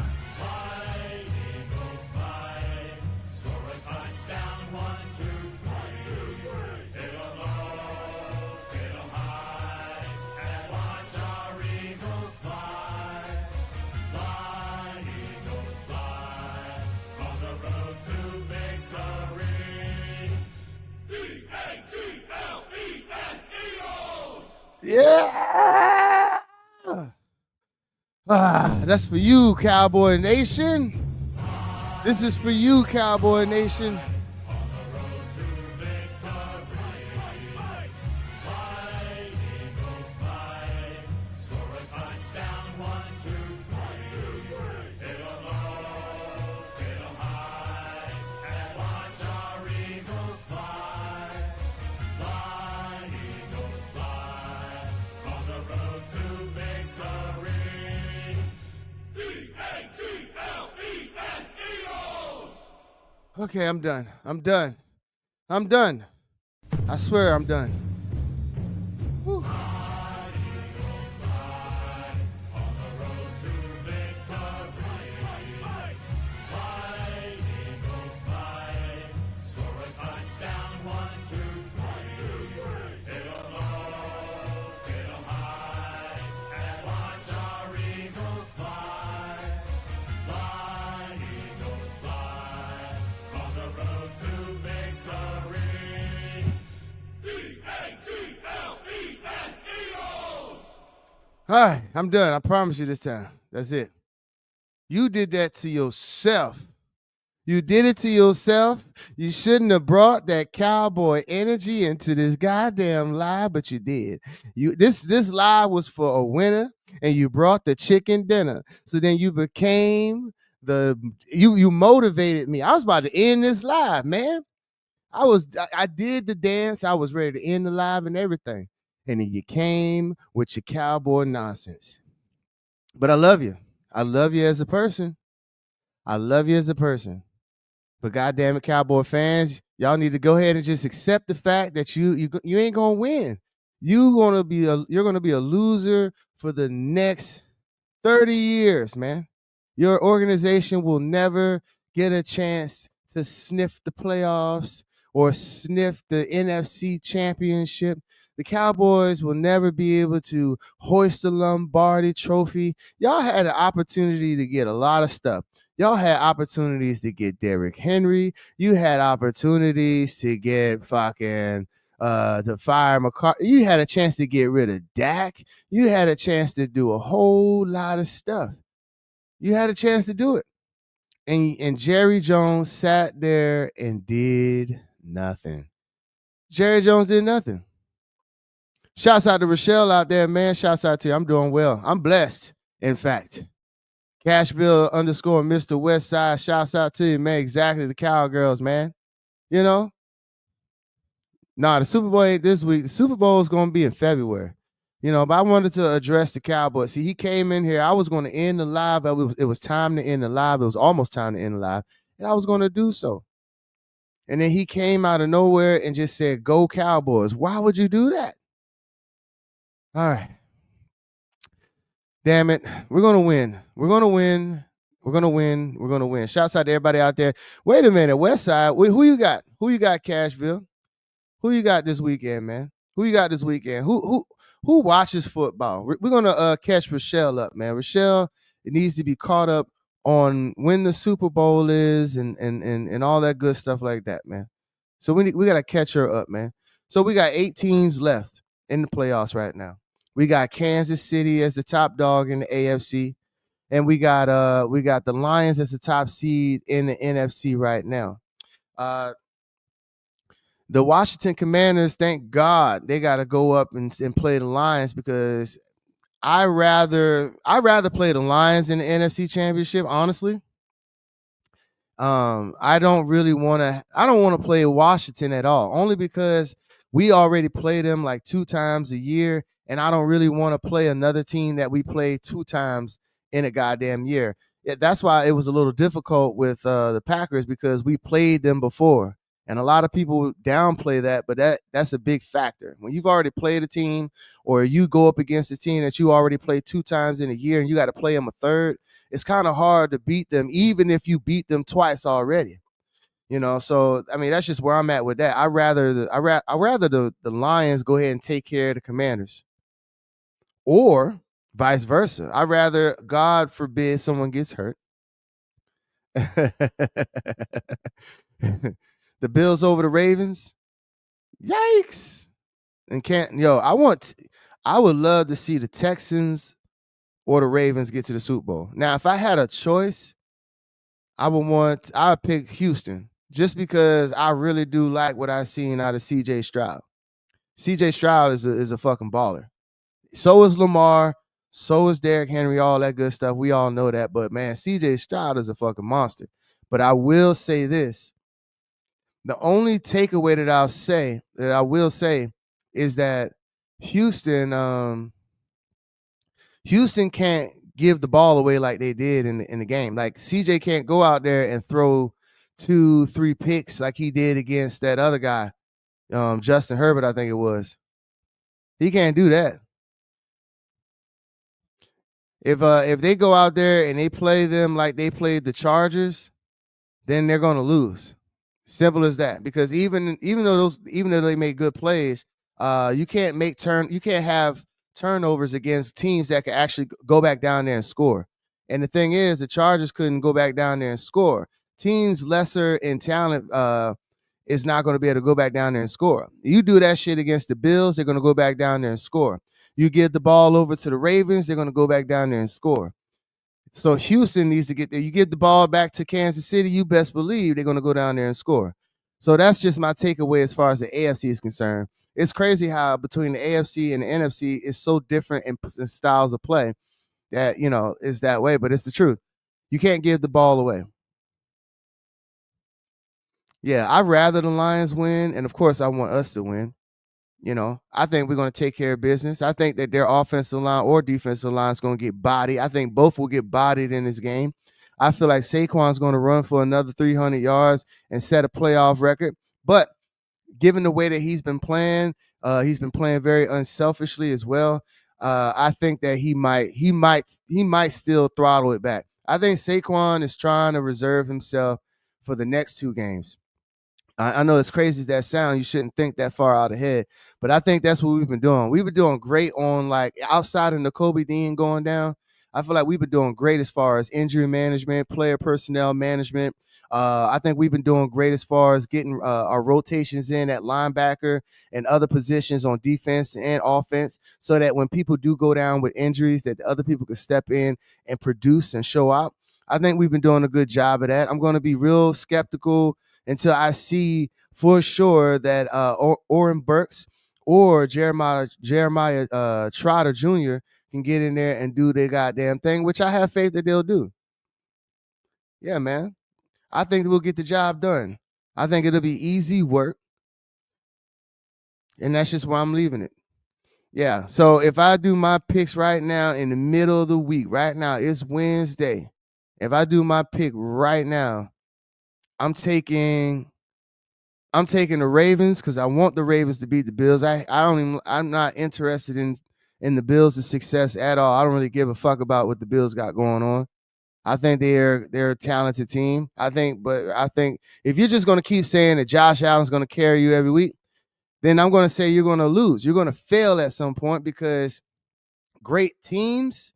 B: Yeah! That's for you, Cowboy Nation. This is for you, Cowboy Nation. Okay, I'm done. I'm done. I'm done. I swear I'm done. Whew. All right, I'm done. I promise you this time. That's it. You did that to yourself. You did it to yourself. You shouldn't have brought that cowboy energy into this goddamn live, but you did. This live was for a winner, and you brought the chicken dinner. So then you became you motivated me. I was about to end this live, man. I did the dance. I was ready to end the live and everything. And then you came with your cowboy nonsense. But I love you. I love you as a person. I love you as a person. But goddamn it, Cowboy fans, y'all need to go ahead and just accept the fact that you ain't gonna win. You're gonna be a loser for the next 30 years, man. Your organization will never get a chance to sniff the playoffs or sniff the NFC championship. The Cowboys will never be able to hoist the Lombardi trophy. Y'all had an opportunity to get a lot of stuff. Y'all had opportunities to get Derrick Henry. You had opportunities to get fucking to fire McCarthy. You had a chance to get rid of Dak. You had a chance to do a whole lot of stuff. You had a chance to do it. And Jerry Jones sat there and did nothing. Jerry Jones did nothing. Shouts out to Rochelle out there, man. Shouts out to you. I'm doing well. I'm blessed, in fact. Cashville _ Mr. Westside. Shouts out to you, man. Exactly, the Cowgirls, man. You know? Nah, the Super Bowl ain't this week. The Super Bowl is going to be in February. You know, but I wanted to address the Cowboys. See, he came in here. I was going to end the live. It was time to end the live. It was almost time to end the live. And I was going to do so. And then he came out of nowhere and just said, "Go Cowboys." Why would you do that? All right. Damn it. We're going to win. We're going to win. We're going to win. We're going to win. Shouts out to everybody out there. Wait a minute. Westside, who you got? Who you got, Cashville? Who you got this weekend, man? Who you got this weekend? Who watches football? We're gonna catch Rochelle up, man. Rochelle, it needs to be caught up on when the Super Bowl is and all that good stuff like that, man. So we gotta catch her up, man. So we got 8 teams left in the playoffs right now. We got Kansas City as the top dog in the AFC, and we got the Lions as the top seed in the NFC right now. The Washington Commanders, thank God, they got to go up and play the Lions, because I rather play the Lions in the NFC Championship, honestly. I don't want to play Washington at all, only because we already play them like 2 times a year, and I don't really want to play another team that we play 2 times in a goddamn year. That's why it was a little difficult with the Packers, because we played them before. And a lot of people downplay that, but that's a big factor. When you've already played a team, or you go up against a team that you already played 2 times in a year and you got to play them a third, it's kind of hard to beat them, even if you beat them twice already. You know, so I mean, that's just where I'm at with that. I rather the Lions go ahead and take care of the Commanders, or vice versa. I rather, God forbid, someone gets hurt. The Bills over the Ravens. Yikes. And I would love to see the Texans or the Ravens get to the Super Bowl. Now, if I had a choice, I would pick Houston, just because I really do like what I've seen out of CJ Stroud. CJ Stroud is a fucking baller. So is Lamar, so is Derrick Henry, all that good stuff. We all know that. But man, CJ Stroud is a fucking monster. But I will say this. The only takeaway that I will say is that Houston can't give the ball away like they did in the game. Like, CJ can't go out there and throw 2-3 picks like he did against that other guy, Justin Herbert, I think it was. He can't do that. If they go out there and they play them like they played the Chargers, then they're going to lose. Simple as that. Because even though they make good plays, you can't have turnovers against teams that can actually go back down there and score. And the thing is, the Chargers couldn't go back down there and score. Teams lesser in talent is not going to be able to go back down there and score. You do that shit against the Bills, they're going to go back down there and score. You give the ball over to the Ravens, they're going to go back down there and score. So Houston needs to get there. You get the ball back to Kansas City, you best believe they're going to go down there and score. So that's just my takeaway as far as the AFC is concerned. It's crazy how between the AFC and the NFC is so different in styles of play that, is that way, but it's the truth. You can't give the ball away. Yeah, I'd rather the Lions win, and of course I want us to win. I think we're going to take care of business. I think that their offensive line or defensive line is going to get bodied. I think both will get bodied in this game. I feel like Saquon's going to run for another 300 yards and set a playoff record. But given the way that he's been playing very unselfishly as well. I think that he might still throttle it back. I think Saquon is trying to reserve himself for the next 2 games. I know it's crazy as that sound. You shouldn't think that far out ahead, but I think that's what we've been doing. We've been doing great on, like, outside of Nakobe Dean going down. I feel like we've been doing great as far as injury management, player personnel management. I think we've been doing great as far as getting our rotations in at linebacker and other positions on defense and offense, so that when people do go down with injuries, that the other people can step in and produce and show out. I think we've been doing a good job of that. I'm going to be real skeptical until I see for sure that Oren Burks or Jeremiah Trotter Jr. can get in there and do their goddamn thing, which I have faith that they'll do. Yeah, man. I think we'll get the job done. I think it'll be easy work. And that's just why I'm leaving it. Yeah. So if I do my picks right now in the middle of the week, right now, it's Wednesday. If I do my pick right now, I'm taking the Ravens because I want the Ravens to beat the Bills. I'm not interested in the Bills' success at all. I don't really give a fuck about what the Bills got going on. I think they're a talented team. I think if you're just going to keep saying that Josh Allen's going to carry you every week, then I'm going to say you're going to lose. You're going to fail at some point, because great teams,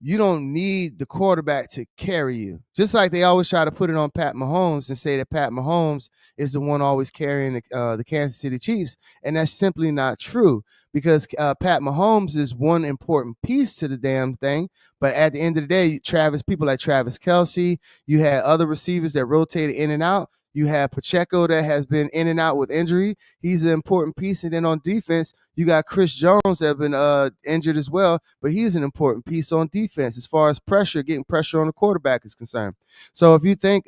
B: you don't need the quarterback to carry you. Just like they always try to put it on Pat Mahomes and say that Pat Mahomes is the one always carrying the Kansas City Chiefs. And that's simply not true, because Pat Mahomes is one important piece to the damn thing. But at the end of the day, people like Travis Kelce, you had other receivers that rotated in and out. You have Pacheco that has been in and out with injury. He's an important piece. And then on defense, you got Chris Jones that have been injured as well, but he's an important piece on defense as far as getting pressure on the quarterback is concerned. So if you think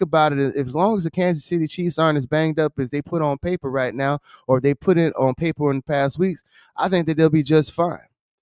B: about it, as long as the Kansas City Chiefs aren't as banged up as they put on paper right now, or they put it on paper in the past weeks, I think that they'll be just fine.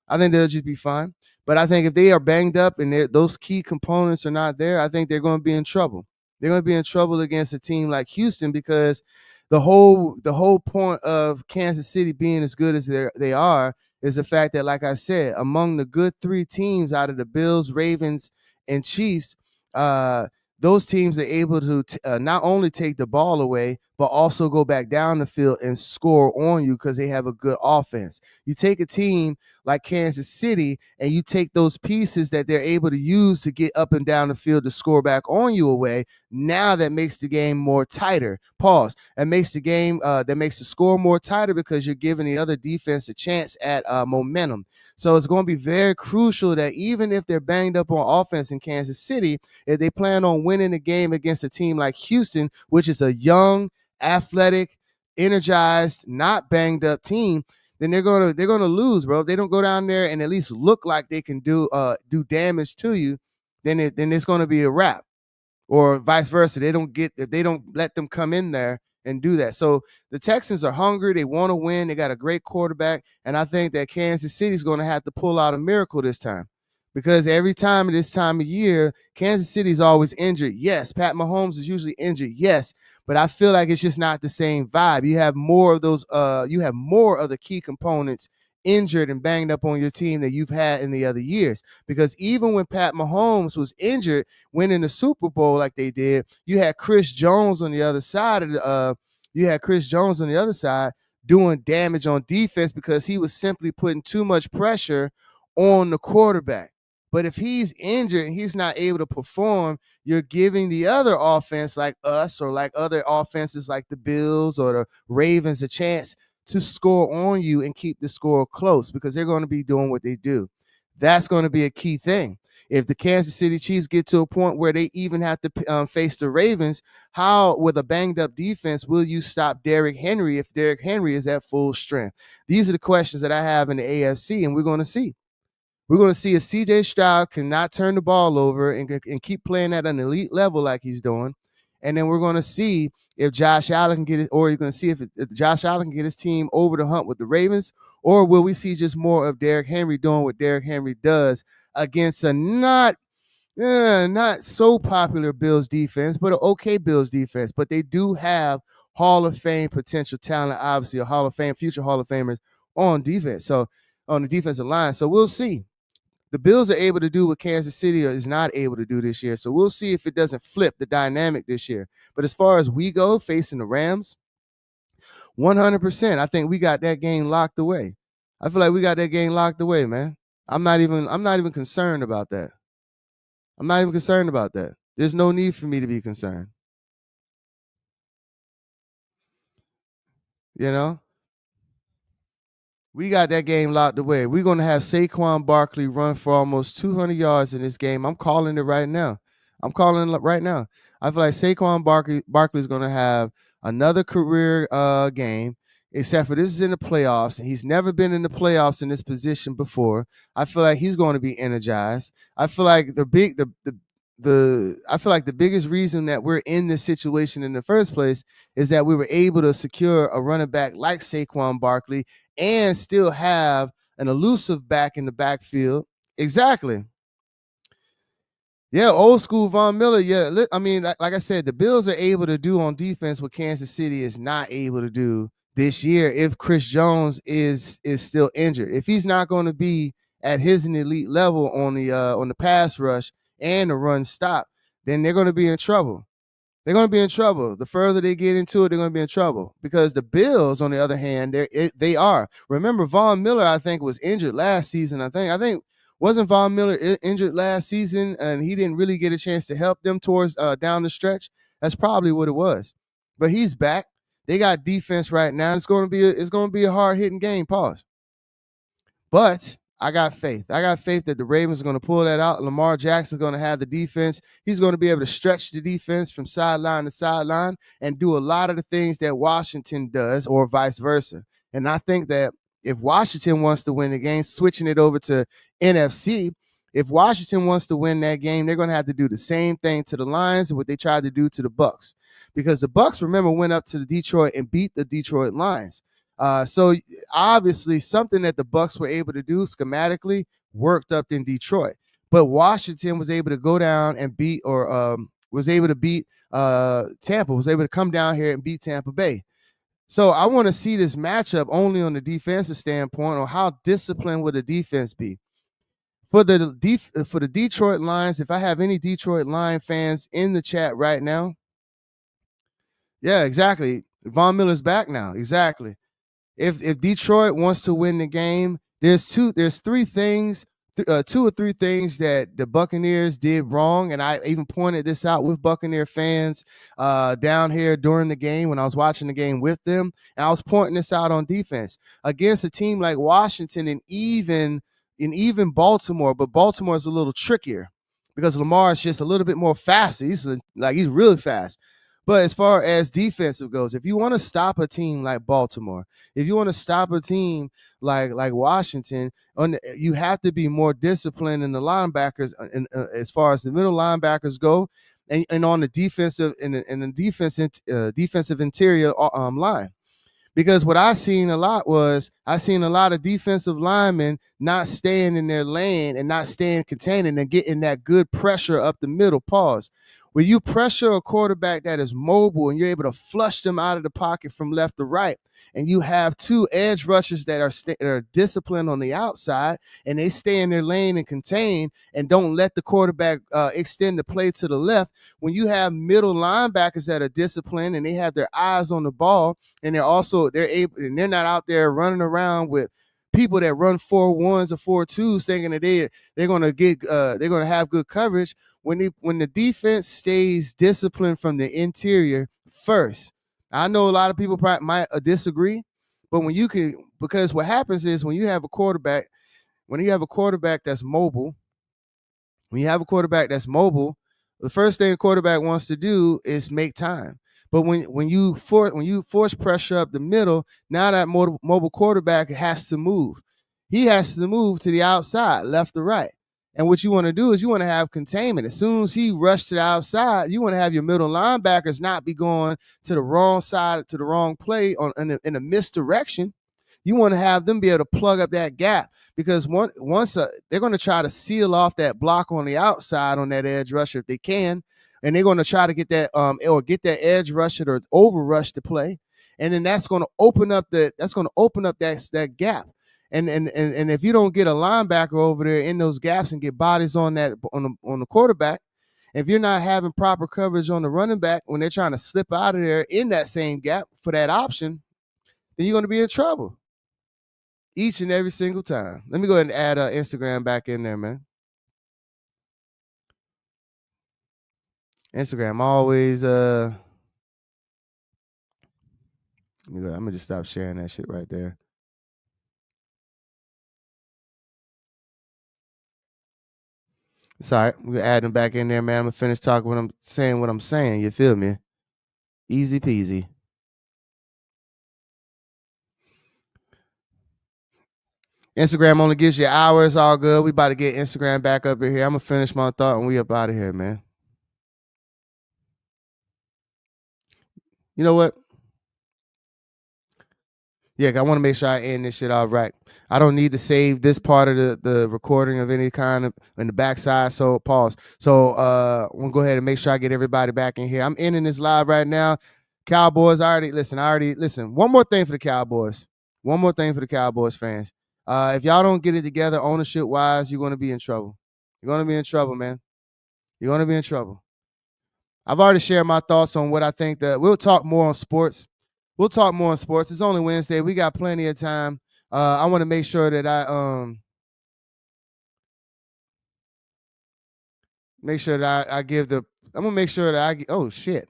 B: I think they'll just be fine. But I think if they are banged up and those key components are not there, I think they're going to be in trouble. They're going to be in trouble against a team like Houston, because the whole point of Kansas City being as good as they are is the fact that, like I said, among the good 3 teams out of the Bills, Ravens, and Chiefs, those teams are able to not only take the ball away, but also go back down the field and score on you because they have a good offense. You take a team like Kansas City and you take those pieces that they're able to use to get up and down the field to score back on you away. Now that makes the game more tighter. Pause. That makes the score more tighter, because you're giving the other defense a chance at momentum. So it's going to be very crucial that even if they're banged up on offense in Kansas City, if they plan on winning the game against a team like Houston, which is a young, athletic, energized, not banged up team, then they're gonna lose, bro. If they don't go down there and at least look like they can do damage to you, then it's gonna be a wrap. Or vice versa. They don't let them come in there and do that. So the Texans are hungry. They want to win. They got a great quarterback. And I think that Kansas City is going to have to pull out a miracle this time, because every time at this time of year, Kansas City is always injured. Yes, Pat Mahomes is usually injured. Yes, but I feel like it's just not the same vibe. You have more of those. You have more of the key components injured and banged up on your team that you've had in the other years. Because even when Pat Mahomes was injured, winning the Super Bowl like they did, you had Chris Jones on the other side doing damage on defense, because he was simply putting too much pressure on the quarterback. But if he's injured and he's not able to perform, you're giving the other offense like us, or like other offenses like the Bills or the Ravens, a chance to score on you and keep the score close, because they're going to be doing what they do. That's going to be a key thing. If the Kansas City Chiefs get to a point where they even have to face the Ravens, how, with a banged up defense, will you stop Derrick Henry if Derrick Henry is at full strength? These are the questions that I have in the AFC, and we're going to see. We're going to see if CJ Stroud cannot turn the ball over and keep playing at an elite level like he's doing. And then we're going to see if Josh Allen can get it, or you're going to see if Josh Allen can get his team over the hump with the Ravens, or will we see just more of Derrick Henry doing what Derrick Henry does against a not so popular Bills defense, but an okay Bills defense. But they do have Hall of Fame potential talent, obviously a Hall of Fame, future Hall of Famers on defense. So on the defensive line. So we'll see. The Bills are able to do what Kansas City is not able to do this year. So we'll see if it doesn't flip the dynamic this year. But as far as we go facing the Rams, 100%, I think we got that game locked away. I feel like we got that game locked away, man. I'm not even concerned about that. I'm not even concerned about that. There's no need for me to be concerned. You know? We got that game locked away. We're going to have Saquon Barkley run for almost 200 yards in this game. I'm calling it right now. I feel like Saquon Barkley is going to have another career game, except for this is in the playoffs, and he's never been in the playoffs in this position before. I feel like he's going to be energized. I feel like the biggest reason that we're in this situation in the first place is that we were able to secure a running back like Saquon Barkley and still have an elusive back in the backfield. Exactly. Yeah, old school Von Miller. Yeah, I mean, like I said, the Bills are able to do on defense what Kansas City is not able to do this year if Chris Jones is still injured. If he's not going to be at his elite level on the pass rush and the run stop, then they're going to be in trouble. They're going to be in trouble. The further they get into it, they're going to be in trouble, because the Bills, on the other hand, they are. Remember, Von Miller, I think, was injured last season. I think wasn't Von Miller injured last season, and he didn't really get a chance to help them towards down the stretch. That's probably what it was. But he's back. They got defense right now. It's going to be a hard hitting game. Pause. But I got faith. I got faith that the Ravens are going to pull that out. Lamar Jackson's going to have the defense. He's going to be able to stretch the defense from sideline to sideline and do a lot of the things that Washington does, or vice versa. And I think that if Washington wants to win the game, switching it over to NFC, if Washington wants to win that game, they're going to have to do the same thing to the Lions and what they tried to do to the Bucs. Because the Bucs, remember, went up to the Detroit and beat the Detroit Lions. So obviously something that the Bucs were able to do schematically worked up in Detroit, but Washington was able to go down and beat, or was able to beat Tampa, was able to come down here and beat Tampa Bay. So I want to see this matchup only on the defensive standpoint, or how disciplined would the defense be. For the Detroit Lions, if I have any Detroit Lion fans in the chat right now, yeah, exactly. Von Miller's back now. Exactly. If Detroit wants to win the game, there's two or three things that the Buccaneers did wrong, and I even pointed this out with Buccaneer fans down here during the game when I was watching the game with them, and I was pointing this out on defense against a team like Washington and even Baltimore. But Baltimore is a little trickier because Lamar is just a little bit more fast. He's really fast. But as far as defensive goes, if you want to stop a team like Baltimore, if you want to stop a team like Washington, you have to be more disciplined in the linebackers, as far as the middle linebackers go, and on the defensive defensive interior line. Because what I seen a lot of defensive linemen not staying in their lane and not staying contained and getting that good pressure up the middle. Pause. When you pressure a quarterback that is mobile and you're able to flush them out of the pocket from left to right, and you have two edge rushers that are disciplined on the outside, and they stay in their lane and contain and don't let the quarterback extend the play to the left. When you have middle linebackers that are disciplined and they have their eyes on the ball, and they're not out there running around with people that run 4-1s or 4-2s thinking that they're going to have good coverage. When the defense stays disciplined from the interior first, I know a lot of people might disagree, But because what happens is when you have a quarterback that's mobile, the first thing a quarterback wants to do is make time. But when you force pressure up the middle, now that mobile quarterback has to move. He has to move to the outside, left or right. And what you want to do is you want to have containment. As soon as he rushed to the outside, you want to have your middle linebackers not be going to the wrong side, to the wrong play in a misdirection. You want to have them be able to plug up that gap, because once they're going to try to seal off that block on the outside on that edge rusher if they can, and they're going to try to get that or get that edge rusher or over rush to play, and then that's going to open up that gap. And if you don't get a linebacker over there in those gaps and get bodies on the quarterback, if you're not having proper coverage on the running back when they're trying to slip out of there in that same gap for that option, then you're going to be in trouble each and every single time. Let me go ahead and add Instagram back in there, man. Instagram always I'm gonna just stop sharing that shit right there. It's all right. We're adding them back in there, man. I'm gonna finish talking what I'm saying. You feel me? Easy peasy. Instagram only gives you hours. All good. We about to get Instagram back up in here. I'm gonna finish my thought and we up out of here, man. You know what? Yeah, I want to make sure I end this shit all right. I don't need to save this part of the recording of any kind of in the backside. So pause. So I'm gonna go ahead and make sure I get everybody back in here. I'm ending this live right now. Cowboys, listen. One more thing for the Cowboys. One more thing for the Cowboys fans. If y'all don't get it together ownership wise, you're gonna be in trouble. You're gonna be in trouble, man. You're gonna be in trouble. I've already shared my thoughts on what I think that we'll talk more on sports. It's only Wednesday. We got plenty of time. I want to make sure that I oh shit.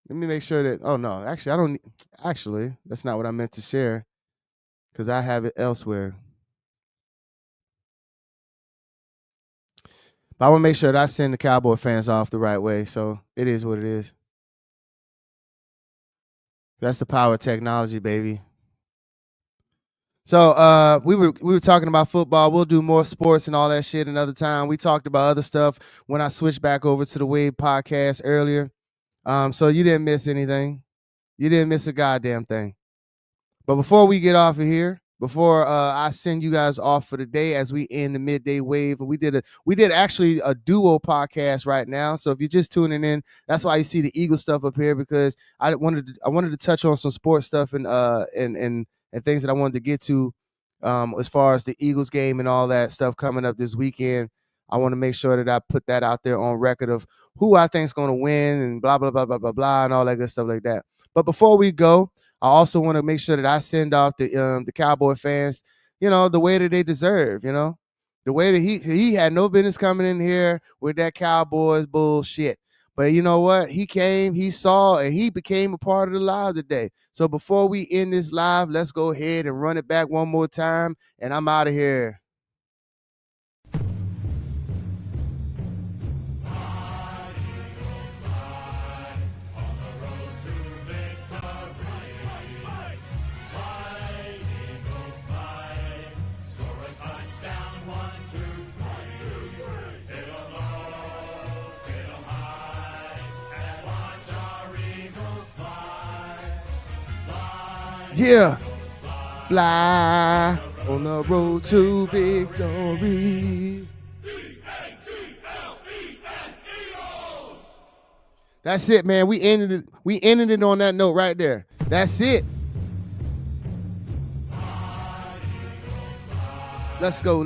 B: Let me make sure that, oh no, actually, that's not what I meant to share because I have it elsewhere. But I want to make sure that I send the Cowboy fans off the right way. So it is what it is. That's the power of technology, baby. So we were talking about football. We'll do more sports and all that shit another time. We talked about other stuff when I switched back over to the Wave podcast earlier. So you didn't miss anything. You didn't miss a goddamn thing. But before we get off of here, before I send you guys off for the day as we end the Midday Wave, we did actually a duo podcast right now. So if you're just tuning in, that's why you see the Eagle stuff up here, because I wanted to touch on some sports stuff and things that I wanted to get to as far as the Eagles game and all that stuff coming up this weekend. I want to make sure that I put that out there on record of who I think is going to win and blah, blah, blah, blah, blah, blah, and all that good stuff like that. But before we go, I also want to make sure that I send off the Cowboy fans, the way that they deserve, the way that he had no business coming in here with that Cowboys bullshit. But you know what? He came, he saw, and he became a part of the live today. So before we end this live, let's go ahead and run it back one more time, and I'm out of here. Yeah, fly on the road to victory. That's it, man. We ended it on that note right there. That's it. Let's go.